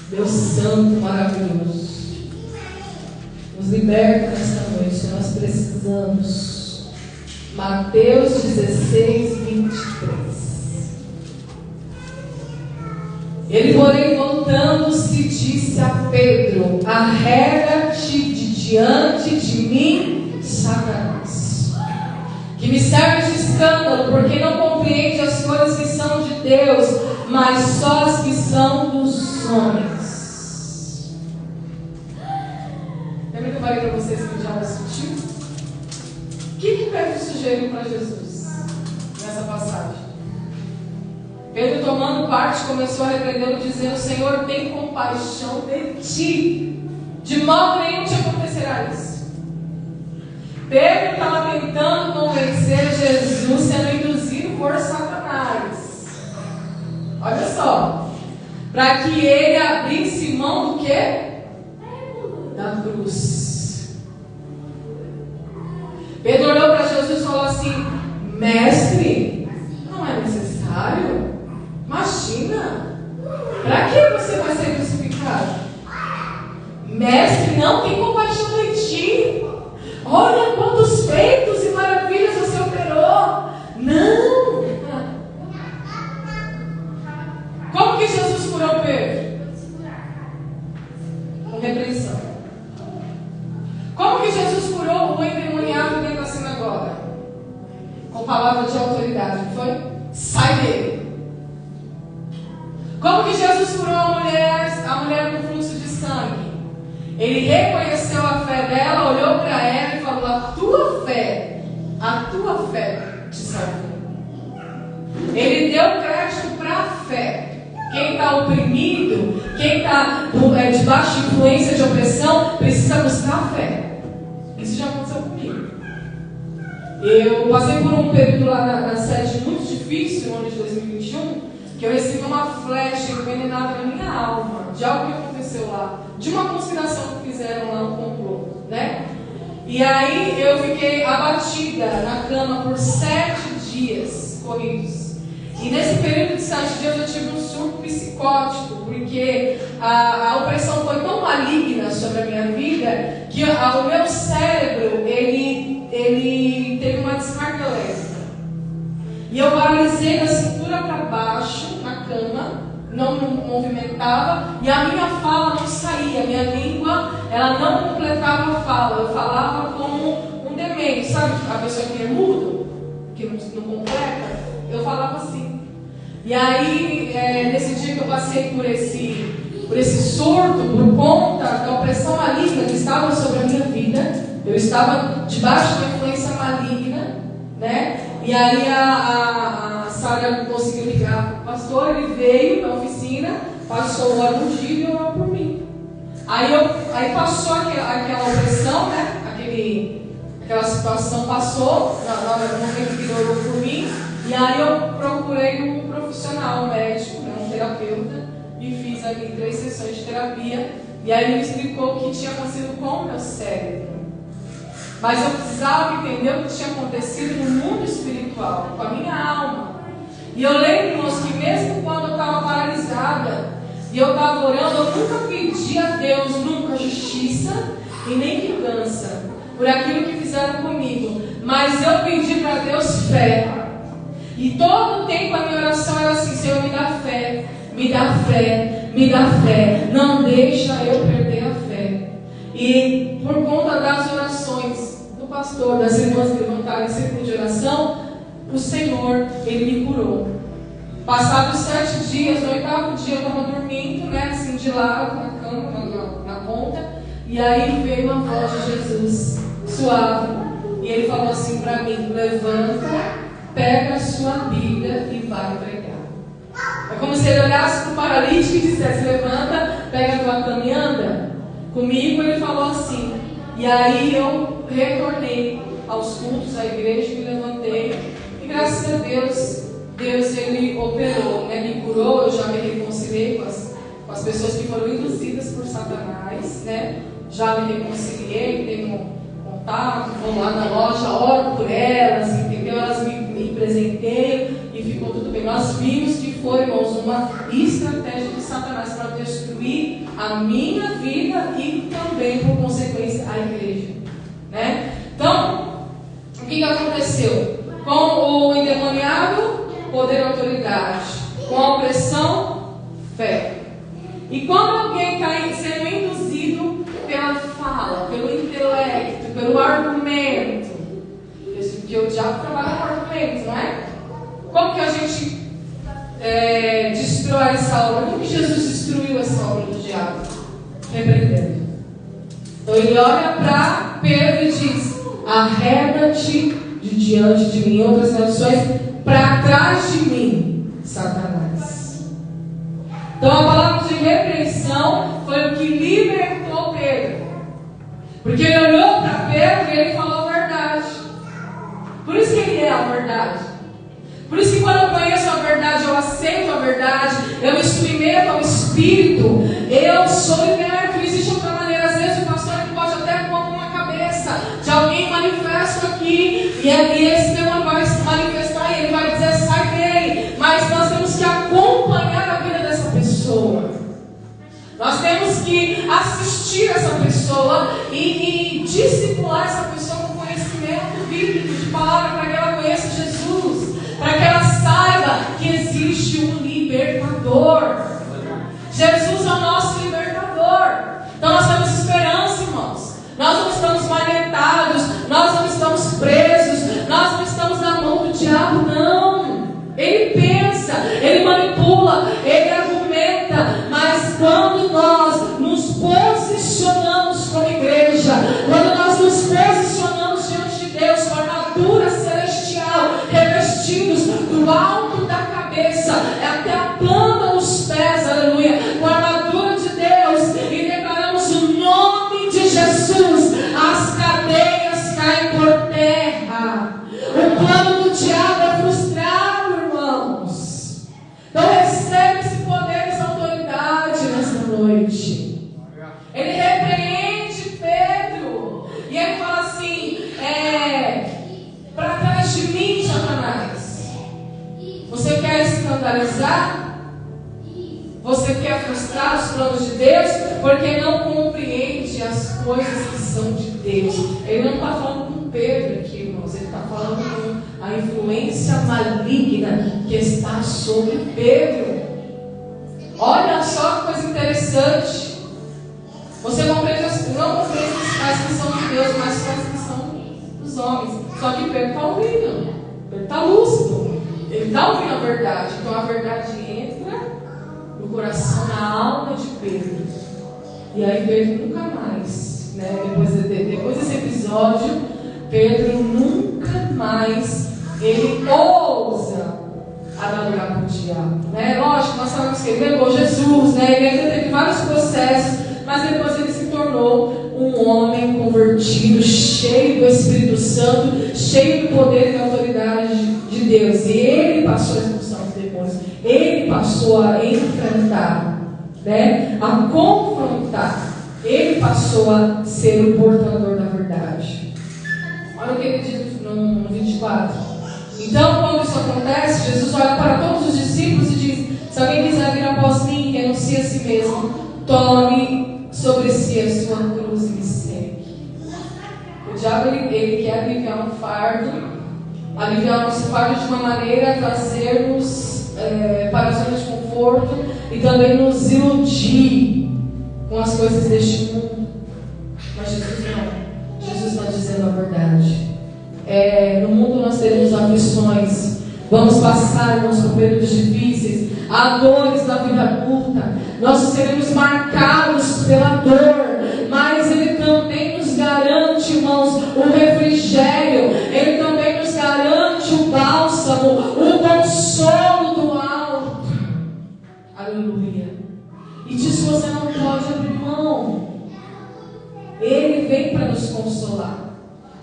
Deus Santo, maravilhoso. Nos liberta nesta noite. Nós precisamos. Mateus 16, 23. Ele, porém, voltando-se, disse a Pedro: arrega-te de diante de mim, Satanás, que me serve de escândalo, porque não compreende as coisas que são de Deus, mas só as que são dos homens. Lembra que eu falei para vocês que o diabo é sutil? O que Pedro sugeriu para Jesus nessa passagem? Pedro, tomando parte, começou a repreendê-lo, dizendo: Senhor, tem compaixão de ti, de modo nenhum te acontecerá isso. Pedro estava tentando convencer Jesus, sendo induzido por Satanás. Olha só, para que ele abrisse mão do quê? Da cruz. Pedro olhou para Jesus e falou assim: mestre, não é necessário? Imagina, para que você vai ser crucificado? Mestre, não tem compaixão de ti. Olha quantos feitos e maravilhas você operou. Não. Como que Jesus curou Pedro? Com repreensão. Como que Jesus curou o endemoniado dentro da sinagoga? Com palavra de autoridade, não foi? Sai dele. Como que Jesus curou a mulher com fluxo de sangue? Ele reconheceu a fé dela, olhou para ela e falou: a tua fé te salvou. Ele deu crédito para a fé. Quem está oprimido, quem está debaixo de influência de opressão, precisa buscar a fé. Isso já aconteceu comigo. Eu passei por um período lá na sede muito difícil, no ano de 2021, que eu recebi uma flecha envenenada na minha alma, de algo que aconteceu lá, de uma conspiração que fizeram lá no complô, né? E aí eu fiquei abatida na cama por 7 dias corridos. E nesse período de 7 dias eu tive um surto psicótico, porque a opressão foi tão maligna sobre a minha vida, que o meu cérebro, ele teve uma descarga elétrica. E eu paralisei da cintura para baixo, na cama, não me movimentava, e a minha fala não saía, a minha língua, ela não completava a fala. Eu falava como um demente, sabe? A pessoa que é mudo, que não completa, eu falava assim. E aí, nesse dia que eu passei por esse surto, por conta da opressão maligna que estava sobre a minha vida, eu estava debaixo de uma influência maligna, né? E aí a Sara conseguiu ligar para o pastor, ele veio na oficina, passou o óleo ungido e orou por mim. Aí passou aquela opressão, né? Aquela situação passou, no momento que ele orou por mim, e aí eu procurei um profissional, um médico, né, um terapeuta, e fiz ali 3 sessões de terapia, e aí ele me explicou o que tinha acontecido com o meu cérebro. Mas eu precisava entender o que tinha acontecido no mundo espiritual, com a minha alma. E eu lembro, irmãos, que mesmo quando eu estava paralisada e eu estava orando, eu nunca pedi a Deus, nunca justiça e nem vingança por aquilo que fizeram comigo. Mas eu pedi para Deus fé. E todo o tempo a minha oração era assim: Senhor, me dá fé, me dá fé, me dá fé. Não deixa eu perder a fé. E por conta das orações do pastor, das irmãs que levantaram em círculo de oração, o Senhor, Ele me curou. Passados 7 dias, no 8º dia eu estava dormindo, né, assim de lado, na cama, na ponta, e aí veio uma voz de Jesus, suave, e Ele falou assim para mim: levanta, pega a sua Bíblia e vai pregar. É como se Ele olhasse para o paralítico e dissesse: levanta, pega a tua cama e anda. Comigo Ele falou assim. E aí eu retornei aos cultos, à igreja, me levantei. E graças a Deus, Ele operou, né? Me curou. Eu já me reconciliei com as pessoas que foram induzidas por Satanás, né? Já me reconciliei, tenho contato, vou lá na loja, oro por elas, entendeu? Elas me presenteiam e e ficou tudo bem. Nós vimos que foi, irmãos, uma estratégia de Satanás para destruir a minha vida e também, por consequência, a igreja, né? Então, o que aconteceu? Com o endemoniado, poder e autoridade. Com a opressão, fé. E quando alguém cai sendo induzido pela fala, pelo intelecto, pelo argumento, porque o diabo trabalha com argumentos, não é? Como que a gente destrói essa obra? Como que Jesus destruiu essa obra do diabo? Repreendendo. Então ele olha para Pedro e diz: arreda-te de diante de mim. Em outras traduções, para trás de mim, Satanás. Então a palavra de repreensão foi o que libertou Pedro. Porque ele olhou para Pedro e ele falou a verdade. Por isso que ele é a verdade. Por isso que quando eu conheço a verdade, eu aceito a verdade, eu me submeto ao Espírito, eu sou liberto. Não existe outra maneira. Às vezes o pastor pode até pôr uma cabeça de alguém manifesto aqui, e esse demônio vai se manifestar e ele vai dizer: sai dele. Mas nós temos que acompanhar a vida dessa pessoa. Nós temos que assistir essa pessoa e discipular essa pessoa com conhecimento bíblico de palavra, para que ela conheça Jesus, para que ela saiba que existe um libertador. Jesus é o nosso libertador. Então nós temos esperança, irmãos. Nós não estamos manetados, nós não estamos presos, nós não estamos na mão do diabo, não. Ele pensa, ele manipula, ele argumenta, mas quando nós nos posicionamos como igreja, quando nós nos posicionamos diante de Deus com a armadura celestial, revestidos do alto da cabeça até a planta dos pés, aleluia, com a armadura de Deus, e declaramos o nome de Jesus, as cadeias caem por terra. O plano do diabo é frustrado, irmãos. Então recebe esse poder, essa autoridade nessa noite. Ele repreende Pedro e ele fala assim: para trás de mim, Satanás. Você quer escandalizar? Você quer frustrar os planos de Deus? Porque não compreende as coisas que são de Deus. Ele não está falando com Pedro aqui, irmãos. Ele está falando com a influência maligna que está sobre Pedro. Olha só que coisa interessante. Você não compreende as coisas que são de Deus, mas as coisas que são dos homens. Só que Pedro está ouvindo. Ele está lúcido. Ele está ouvindo a verdade. Então a verdade entra no coração, na alma de Pedro. E aí Pedro nunca mais, né? Depois desse episódio, Pedro nunca mais ele ousa adorar o diabo, né? Lógico, nós sabemos que ele levou Jesus, né? Ele ainda teve vários processos, mas depois ele se tornou um homem convertido, cheio do Espírito Santo, cheio do poder e da autoridade de Deus. E ele passou a expulsar os demônios, ele passou a enfrentar, né? A confrontar. Ele passou a ser o portador da verdade. Olha o que ele diz no 24. Então, quando isso acontece, Jesus olha para todos os discípulos e diz: se alguém quiser vir após mim, renuncie a si mesmo, tome sobre si a sua cruz e me segue. O diabo ele quer aliviar um fardo, aliviar o nosso fardo de uma maneira a trazer-nos para a zona de conforto e também nos iludir com as coisas deste mundo. Mas Jesus não. Jesus está dizendo a verdade. No mundo nós teremos aflições, vamos passar, irmãos, por períodos difíceis, há dores da vida adulta, nós seremos marcados pela dor, mas Ele também nos garante, irmãos, o refrigério, Ele também nos garante o bálsamo, o consolo do alto. Aleluia. E disso você não pode abrir mão. Ele vem para nos consolar.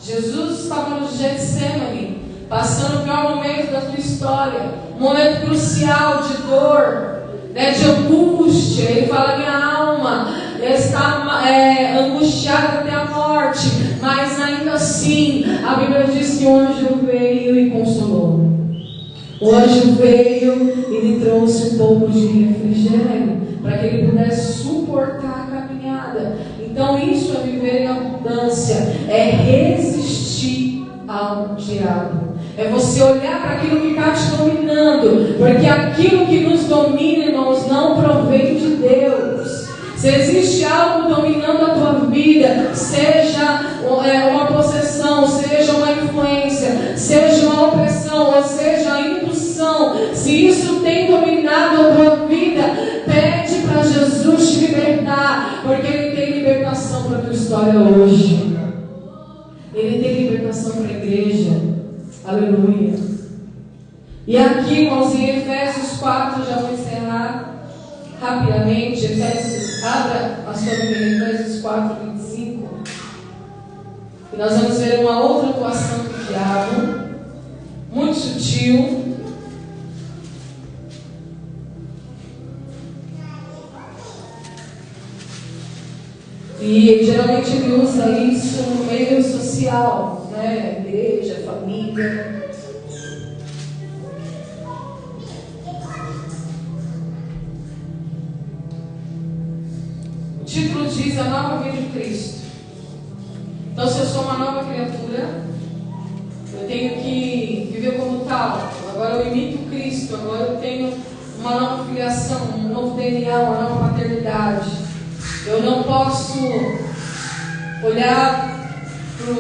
Jesus estava no Getsemane, passando o pior momento da sua história, um momento crucial de dor, né, de angústia. Ele fala: minha alma está angustiada até a morte, mas ainda assim a Bíblia diz que o anjo veio e consolou. O anjo veio e lhe trouxe um pouco de refrigério, para que ele pudesse suportar a caminhada. Então isso é viver em abundância, é resistir ao diabo. É você olhar para aquilo que está te dominando, porque aquilo que nos domina, irmãos, não provém de Deus. Se existe algo dominando a tua vida, seja uma possessão, seja uma influência, seja uma opressão, ou seja a indução, se isso tem dominado a tua vida, pede para Jesus te libertar, porque Ele tem libertação para a tua história hoje. Ele tem libertação para a igreja. Aleluia. E aqui, irmãos, em Efésios 4, já vou encerrar rapidamente. Abra a sua Bíblia em Efésios 4, 25. E nós vamos ver uma outra atuação do diabo, muito sutil. E geralmente ele usa isso no meio social, né? Igreja, família. O título diz a nova vida de Cristo. Então, se eu sou uma nova criatura, eu tenho que viver como tal. Agora eu imito Cristo, agora eu tenho uma nova filiação, um novo DNA, uma nova paternidade. Eu não posso olhar para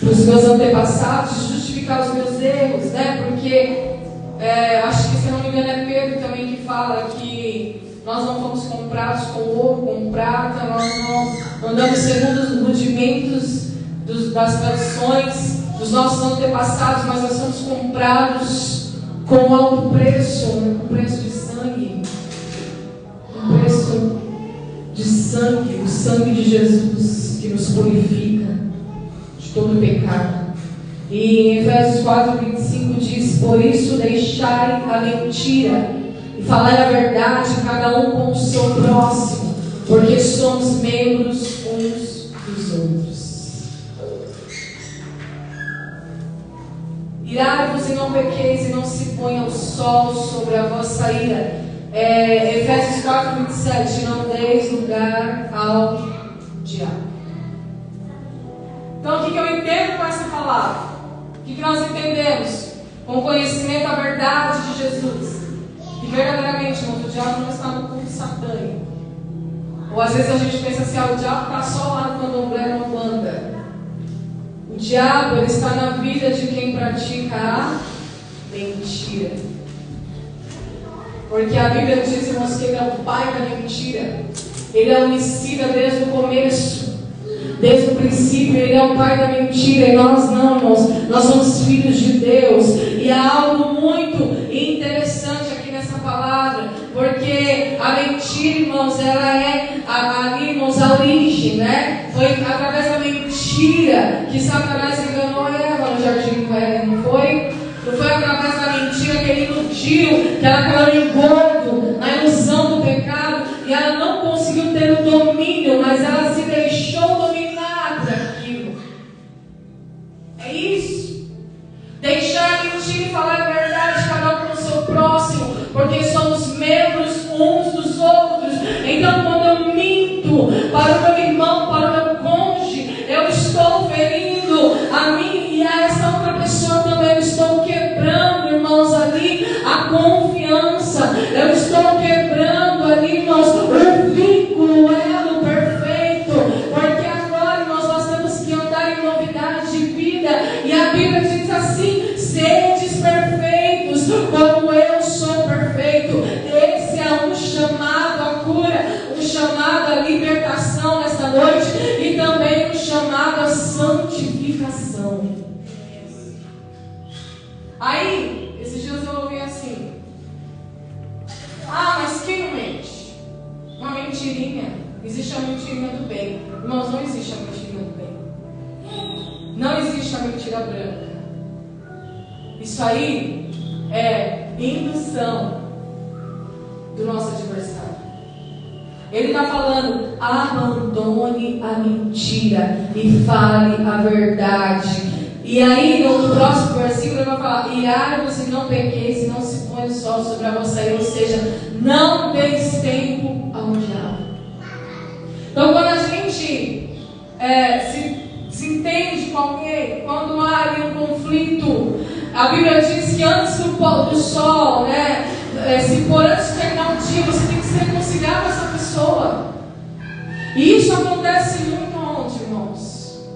os meus antepassados e justificar os meus erros, né? Porque acho que, se não me engano, é Pedro também que fala que nós não fomos comprados com ouro, com prata, nós não andamos segundo os rudimentos das tradições dos nossos antepassados, mas nós somos comprados com alto preço, com preço de sangue. Um preço de sangue, o sangue de Jesus, que nos purifica de todo pecado. E em Efésios 4, 25 diz: por isso deixai a mentira e falai a verdade, cada um com o seu próximo, porque somos membros uns dos outros. Irai-vos e não pequeis, e não se ponha o sol sobre a vossa ira. Efésios 4, 27, não deis lugar ao diabo. Então, o que eu entendo com essa palavra? O que nós entendemos? Com o conhecimento da verdade de Jesus, que verdadeiramente, irmão, o diabo não está no culto satânico. Ou às vezes a gente pensa assim: o diabo está só lá no candomblé, numa banda. O diabo, ele está na vida de quem pratica a mentira. Porque a Bíblia diz, irmãos, que ele é o pai da mentira. Ele é homicida desde o começo, desde o princípio. Ele é o pai da mentira. E nós não, irmãos. Nós somos filhos de Deus. E há algo muito interessante aqui nessa palavra. Porque a mentira, irmãos, ela é ali, irmãos, a origem, né? Foi através da mentira que Satanás enganou Eva no jardim do Éden, não foi? Não foi através da mentira que ele iludiu, que ela caiu engordo na ilusão do pecado, e ela não conseguiu ter o domínio, mas ela se deixou dominar por aquilo. É isso. Deixar a mentira e falar a verdade, cada um com o seu próximo, porque somos membros uns dos outros. Então, quando eu minto para o meu irmão, para o meu cônjuge, eu estou ferindo a mim e a essa outra pessoa também. Eu estou quebrando, irmãos, ali a confiança. Eu estou quebrando ali, irmãos, o vínculo, o elo perfeito. Porque agora, irmãos, nós temos que andar em novidade de vida. E a Bíblia diz assim: sedes perfeitos, como eu sou perfeito. Esse é um chamado à cura, um chamado à libertação nesta noite, e também um chamado à santificação. Aí, esses dias eu ouvi assim: mas quem não mente? Uma mentirinha. Existe a mentirinha do bem. Irmãos, não existe a mentirinha do bem. Não existe a mentira branca. Isso aí é indução do nosso adversário. Ele está falando: abandone a mentira e fale a verdade. E aí, no próximo versículo, ele vai falar: irai-vos e não pequeis, e não se põe o sol sobre a vossa ira. Ou seja, não deis tempo ao diabo. Então, quando a gente se entende com alguém, quando há ali um conflito, a Bíblia diz que antes do sol, se for antes de terminar o dia, você tem que se reconciliar com essa pessoa. E isso acontece muito onde, irmãos?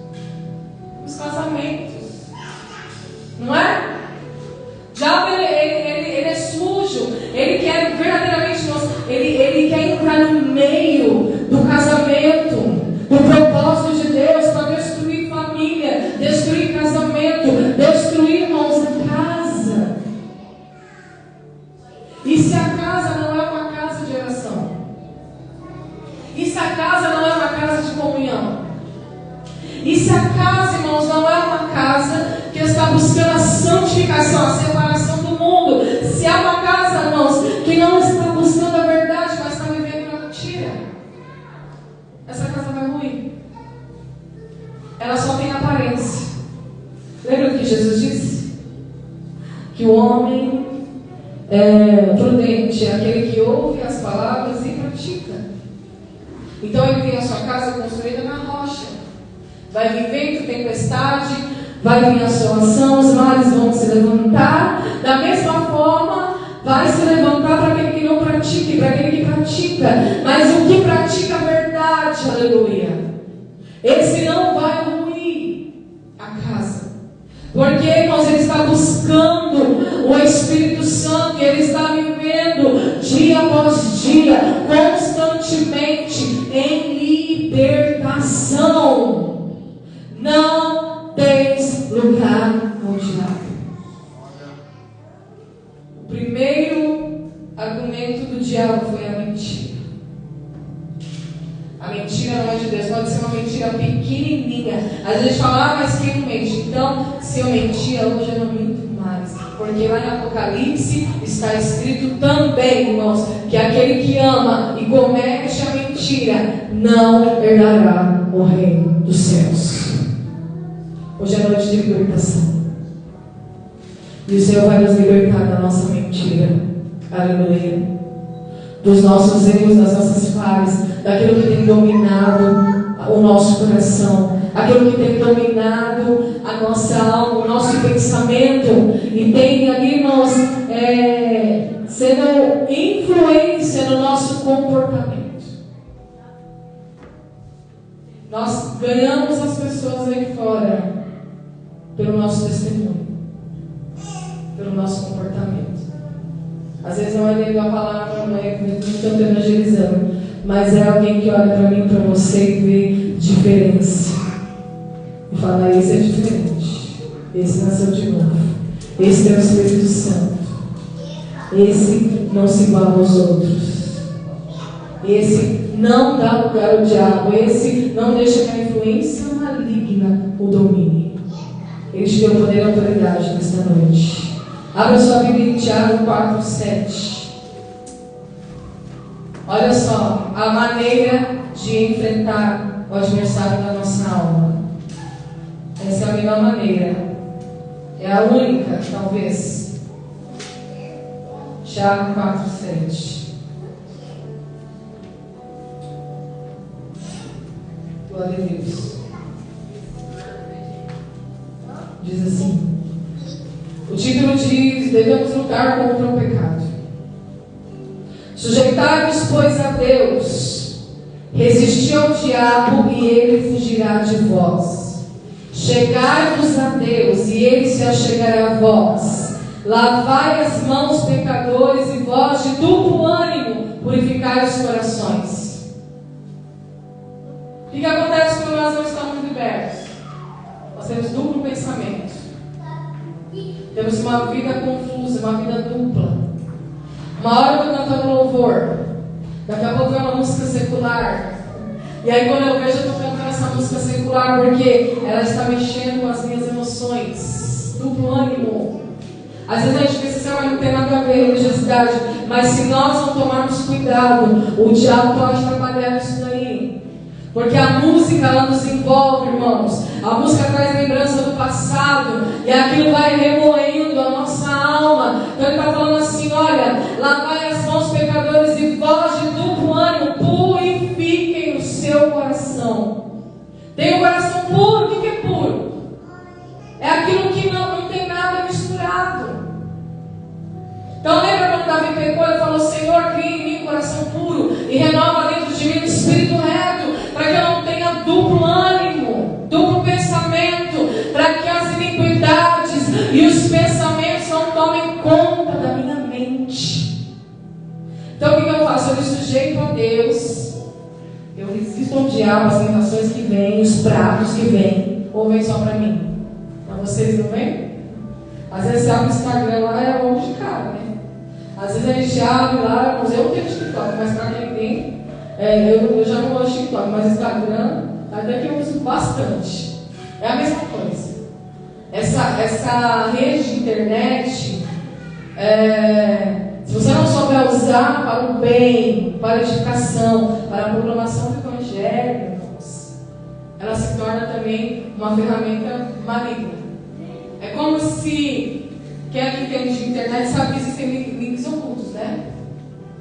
Nos casamentos. Não é? O diabo, ele é sujo. Ele quer verdadeiramente, ele quer entrar no meio do casamento, do propósito de Deus, para destruir família, destruir casamento, destruir, irmãos, a casa. E se a casa não é uma casa de oração? E se a casa não é uma casa de comunhão? E se a casa, irmãos, não é uma casa que está buscando a santificação, a separação do mundo? Se é uma casa, irmãos, que não está buscando a verdade, mas está vivendo na mentira, essa casa vai ruir. Ela só tem aparência. Lembra o que Jesus disse? Que o homem prudente é aquele que ouve as palavras e pratica. Então ele tem a sua casa construída na rocha. Vai vir vento, tempestade, vai vir assolação, os mares vão se levantar. Da mesma forma, vai se levantar para aquele que não pratica e para aquele que pratica. Mas o que pratica a verdade, aleluia, esse não vai ruir a casa. Porque, irmãos, ele está buscando o Espírito Santo e ele está vivendo dia após dia, constantemente em libertação. Não deis lugar ao diabo. O primeiro argumento do diabo foi a mentira. A mentira não é de Deus, pode ser uma mentira pequenininha. Às vezes fala, mas quem não mente? Então, se eu mentia, hoje eu não minto mais. Porque lá em Apocalipse está escrito também, irmãos, que aquele que ama e comete a mentira não herdará o reino dos céus. Hoje é noite de libertação. E o Senhor vai nos libertar da nossa mentira. Aleluia. Dos nossos erros, das nossas falhas, daquilo que tem dominado o nosso coração, aquilo que tem dominado a nossa alma, o nosso pensamento, e tem ali, irmãos, sendo influência no nosso comportamento. Nós ganhamos as pessoas aí fora pelo nosso testemunho, pelo nosso comportamento. Às vezes não é lendo a palavra, não é tanto evangelizando, mas é alguém que olha para mim, para você e vê diferença. E fala, esse é diferente, esse nasceu de novo, esse tem o Espírito Santo, esse não se iguala aos outros, esse não dá lugar ao diabo, esse não deixa que a influência maligna o domine. Ele te deu poder e autoridade nesta noite. Abra sua Bíblia em Tiago 4:7. Olha só a maneira de enfrentar o adversário da nossa alma. Essa é a melhor maneira. É a única, talvez. Tiago 4:7. Glória a Deus. Diz assim. O título diz: devemos lutar contra o pecado. Sujeitai-vos, pois, a Deus, resisti ao diabo e ele fugirá de vós. Chegai-vos a Deus e ele se achegará a vós. Lavai as mãos, pecadores, e vós de duplo ânimo purificai os corações. O que acontece quando nós não estamos libertos? Nós temos duplo pensamento. Temos uma vida confusa, uma vida dupla. Uma hora eu estou cantando louvor, daqui a pouco é uma música secular. E aí quando eu vejo, eu estou cantando essa música secular porque ela está mexendo com as minhas emoções. Duplo ânimo. Às vezes a gente pensa que não tem nada a ver com religiosidade, mas se nós não tomarmos cuidado, o diabo pode trabalhar isso daí. Porque a música, ela nos envolve, irmãos. A música traz lembrança do passado. E aquilo vai remoendo a nossa alma. Então ele está falando assim, olha, lavai as mãos, pecadores, e vós de duplo ânimo, purifiquem o seu coração. Tem o coração puro. O que é puro? É aquilo que não tem nada misturado. Então lembra quando Davi pecou, ele falou, Senhor, cria em mim um coração puro e renova dentro de mim um espírito reto, para que eu não tenha duplo ânimo, duplo pensamento, para que as iniquidades e os pensamentos não tomem conta da minha mente. Então o que eu faço? Eu me sujeito a Deus, eu resisto ao diabo, as tentações que vêm, os pratos que vêm, ou vem só para mim? Para vocês não vem? Às vezes você abre o Instagram lá, é logo de cara, né? Às vezes a gente abre lá, eu não tenho TikTok, mas para quem tem, eu já não gosto de TikTok, mas Instagram, até que eu uso bastante. É a mesma coisa. Essa rede de internet, se você não souber usar para o bem, para a edificação, para a proclamação do Evangelho, ela se torna também uma ferramenta maligna. É como se quem entende de internet sabe que existem links ocultos, né?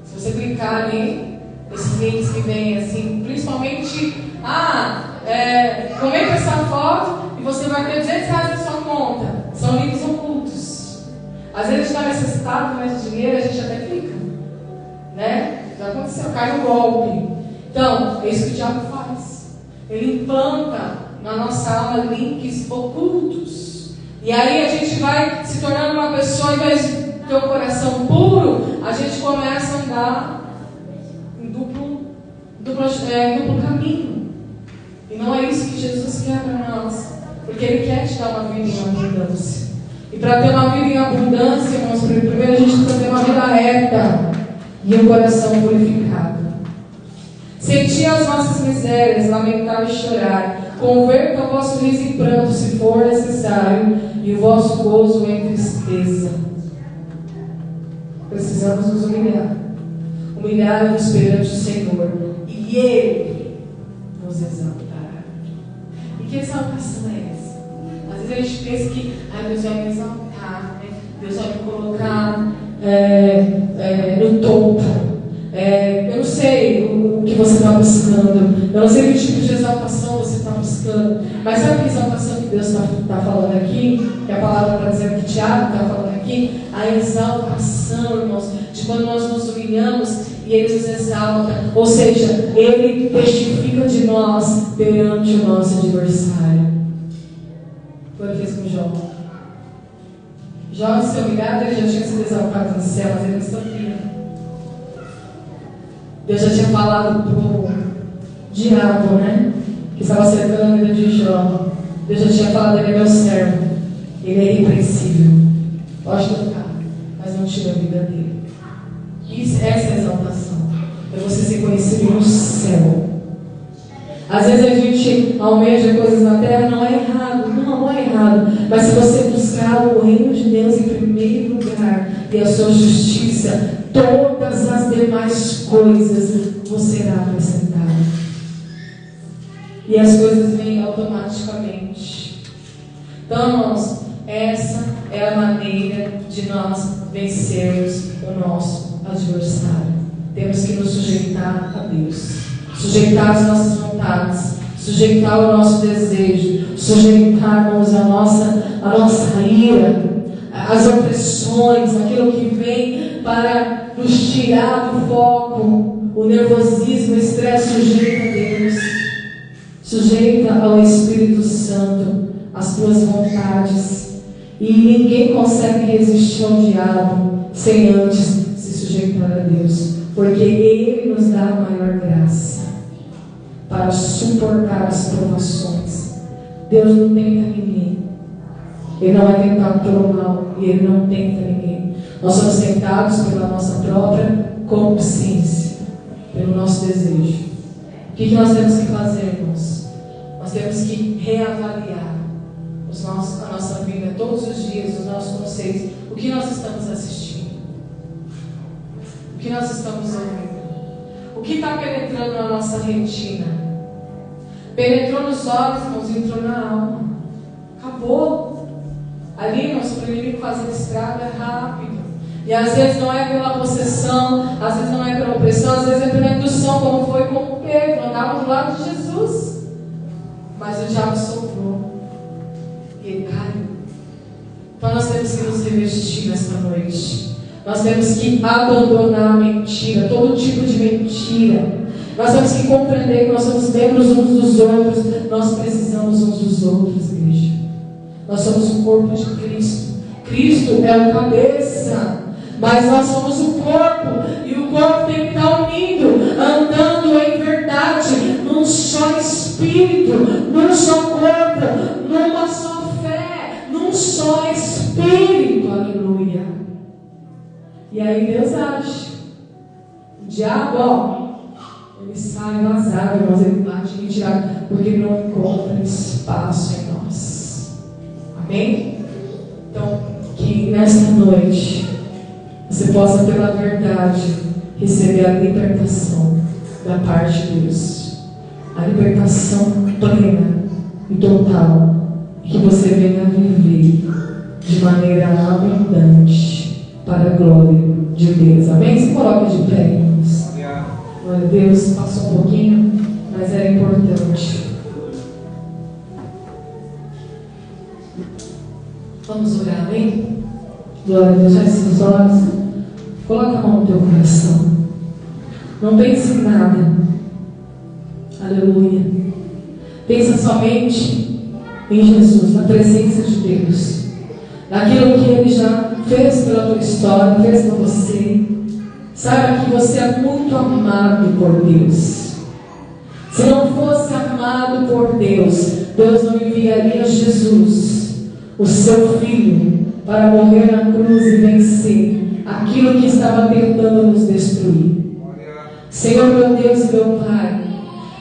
Se você clicar ali, esses links que vêm assim, principalmente, comenta essa foto e você vai ter R$200 na sua conta. São links ocultos. Às vezes a gente está necessitado mais de dinheiro, a gente até clica, né? Já aconteceu, cai no golpe. Então, é isso que o diabo faz. Ele implanta na nossa alma links ocultos. E aí a gente vai se tornando uma pessoa, em vez de ter um coração puro, a gente começa a andar em duplo caminho. E não é isso que Jesus quer para nós. Porque Ele quer te dar uma vida em abundância. E para ter uma vida em abundância, irmãos, primeiro a gente precisa ter uma vida reta e um coração purificado. Senti as nossas misérias, lamentar e chorar. Converta o vosso riso em pranto, se for necessário, e o vosso gozo em tristeza. Precisamos nos humilhar. Humilhar-nos perante o Senhor, e Ele nos exaltará. E que exaltação é essa? Às vezes a gente pensa que Deus vai me exaltar, né? Deus vai me colocar no topo. Eu não sei o que você está buscando, eu não sei que tipo de exaltação você está buscando, mas sabe que exaltação que Deus está falando aqui? Que a palavra está dizendo, que Tiago está falando aqui? A exaltação, irmãos, de quando nós nos humilhamos e Ele nos exalta, ou seja, Ele testifica de nós perante o nosso adversário. Foi o que fez com Jó. Jó, se humilhado, ele já tinha sido exaltado no céu, mas ele não sabia. Deus já tinha falado para o diabo, né? Que estava cercando a vida de Jó. Deus já tinha falado, ele é meu servo. Ele é irrepreensível. Pode tocar, mas não tira a vida dele. Essa é a exaltação. É você ser conhecido no céu. Às vezes a gente almeja coisas na terra, não é errado. Não é errado. Mas se você buscar o reino de Deus em primeiro lugar e a sua justiça, todas as demais coisas você será acrescentado. E as coisas vêm automaticamente. Então, irmãos, essa é a maneira de nós vencermos o nosso adversário. Temos que nos sujeitar a Deus, sujeitar as nossas vontades, sujeitar o nosso desejo, sujeitarmos a nossa ira, as opressões, aquilo que vem para nos tirar do foco, o nervosismo, o estresse. Sujeita a Deus, sujeita ao Espírito Santo as tuas vontades, e ninguém consegue resistir ao diabo sem antes se sujeitar a Deus, porque Ele nos dá a maior graça para suportar as provações. Deus não tenta ninguém. Ele não é tentado pelo mal e Ele não tenta ninguém. Nós somos tentados pela nossa própria consciência, pelo nosso desejo. O que nós temos que fazer, irmãos? Nós temos que reavaliar a nossa vida todos os dias, os nossos conceitos. O que nós estamos assistindo? O que nós estamos ouvindo? O que está penetrando na nossa retina? Penetrou nos olhos, irmãos, e entrou na alma. Acabou. Ali, irmãos, para o inimigo fazer estrago é rápido. E às vezes não é pela possessão, às vezes não é pela opressão, às vezes é pela indução, como foi com Pedro, andava do lado de Jesus. Mas o diabo soprou. E ele caiu. Então nós temos que nos revestir nesta noite. Nós temos que abandonar a mentira, todo tipo de mentira. Nós temos que compreender que nós somos membros uns dos outros. Nós precisamos uns dos outros, igreja. Nós somos o corpo de Cristo. Cristo é o cabeça, mas nós somos o corpo. E o corpo tem que estar unido, andando em verdade, num só espírito, num só corpo, numa só fé, num só espírito. Aleluia. E aí Deus age. O diabo, ele sai vazado, irmãos, ele bate em tirado, porque ele não encontra espaço em nós. Amém? Então, que nesta noite você possa, pela verdade, receber a libertação da parte de Deus. A libertação plena e total. E que você venha viver de maneira abundante para a glória de Deus. Amém? Se coloque de pé, irmãos. Glória a Deus. Passou um pouquinho, mas era importante. Vamos orar, amém? Glória a Deus. Feche seus olhos. Coloca a mão no teu coração. Não pense em nada. Aleluia. Pensa somente em Jesus, na presença de Deus. Naquilo que Ele já fez pela tua história, fez para você. Saiba que você é muito amado por Deus. Se não fosse amado por Deus, Deus não enviaria Jesus, o seu Filho, para morrer na cruz e vencer aquilo que estava tentando nos destruir. Senhor, meu Deus e meu Pai,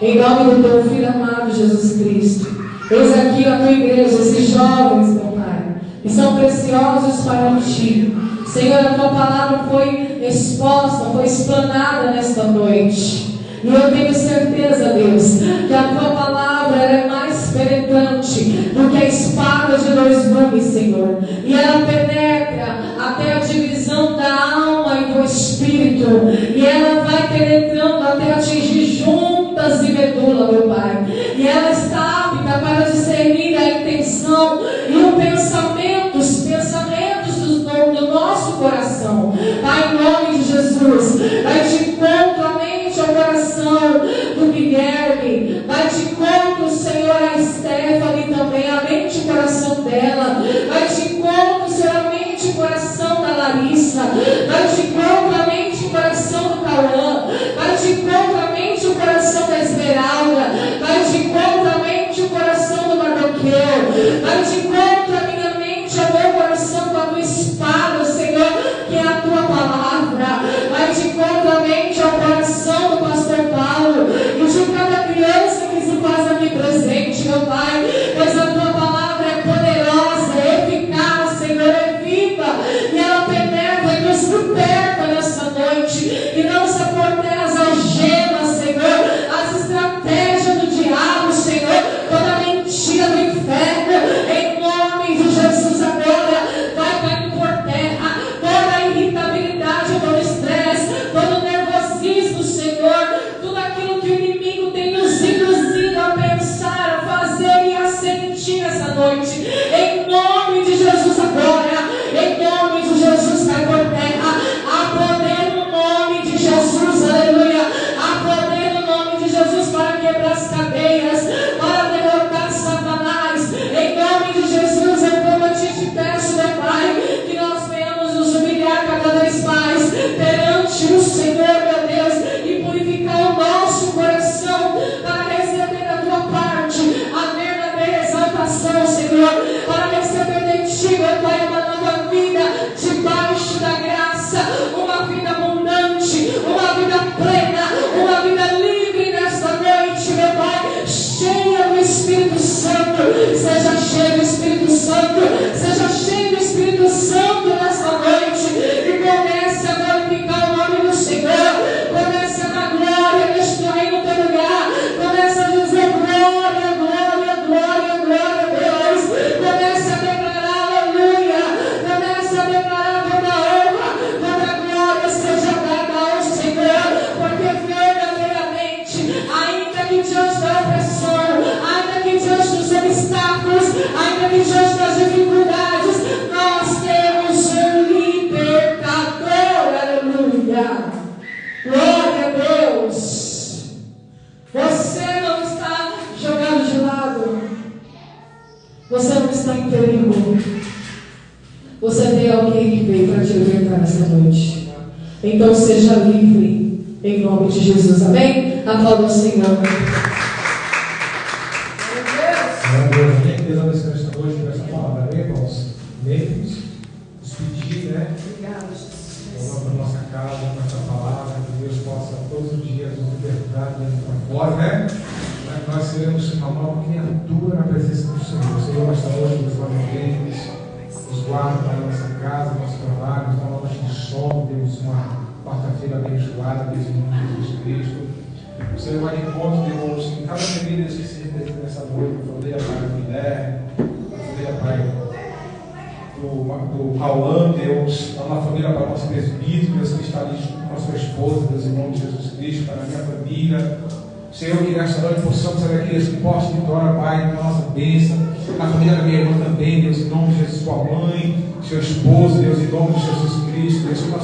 em nome do teu Filho amado Jesus Cristo, eis aqui a tua igreja, esses jovens, meu Pai, que são preciosos para ti. Senhor, a tua palavra foi exposta, foi explanada nesta noite. E eu tenho certeza, Deus, que a tua palavra é mais penetrante do que a espada de dois gumes, Senhor. E ela penetra até a divisão da alma e do espírito. E ela vai penetrando até atingir juntas e medula, meu Pai. E ela está apta para discernir a intenção e o pensamento, os pensamentos do nosso coração. Pai, em nome de Jesus, vai de encontro à mente, ao coração do Guilherme, vai de encontro, Senhor, a Stephanie também, a mente e o coração dela, vai de encontro, Senhor, a mente e o coração da Larissa, vai de encontro a mente e o coração do Cauã, vai de encontro a mente e o coração da Esmeralda, vai de encontro a mente e o coração do Mardoqueu, vai de encontro a minha mente, ao meu coração com a tua espada, Senhor, que é a tua palavra, vai de encontro a mente ao coração do pastor Paulo e de cada criança que se faz aqui presente, meu Pai, pois a tua palavra é poderosa, é eficaz, Senhor, é viva, e ela penetra e nos liberta nessa noite, e não se aportar as algemas, Senhor, as estratégias do diabo, Senhor, toda a mentira do inferno, em nome de Jesus agora, vai caindo por terra, toda a irritabilidade, todo o estresse, todo o nervosismo, Senhor, tudo aquilo que o inimigo tem nos induzido a pensar, a fazer e a sentir essa noite, em nome de Jesus agora, em nome de Jesus cai por terra, há poder no nome de Jesus, aleluia, há poder no nome de Jesus para quebrar as cadeias, para derrotar Satanás, em nome de Jesus eu como a ti te peço, meu Pai, que nós venhamos nos humilhar cada vez mais perante o Senhor, meu Deus, e purificar o nosso coração para receber da tua parte a verdadeira exaltação, Senhor, para receber de ti, meu Pai, uma nova vida debaixo da graça, uma vida abundante, uma vida plena, uma vida livre nesta noite, meu Pai, cheia do Espírito Santo, seja cheio do Espírito Santo, seja cheio do Espírito Santo nesta noite, e comece a glorificar o nome do Senhor, comece a dar glória neste reino teu lugar, comece a dizer glória Você não está em perigo. Você tem alguém que veio para te libertar nessa noite. Então seja livre, em nome de Jesus. Amém? Aplauda o Senhor. Deus abençoe esta noite por essa palavra, amém, irmãos? Vamos despedir, né? Obrigada, Jesus. Vamos para a nossa casa com essa palavra, que Deus possa todos os dias nos libertar dentro para fora, né? Nós seremos uma nova criatura na presença do Senhor. O Senhor, esta noite, nos guarda, nos guarda para a nossa casa, nosso trabalho, nos dá uma noite de sono, Deus, uma quarta-feira abençoada, Deus, em nome de Jesus Cristo. O Senhor vai de encontro, Deus, em cada família que se refletiu nessa noite, eu falei a Pai do Guilherme, eu falei a Pai do Cauã, Deus, da nossa família, para o nosso presbítero, Deus, que está ali com a sua esposa, Deus, em nome de Jesus Cristo, para a minha família. Senhor, que nesta noite possamos ser aqueles que possam vitória, Pai, com a nossa bênção, a família da minha irmã também, Deus, em nome de Jesus, sua mãe, seu esposo, Deus, em nome de Jesus Cristo, Deus, que nós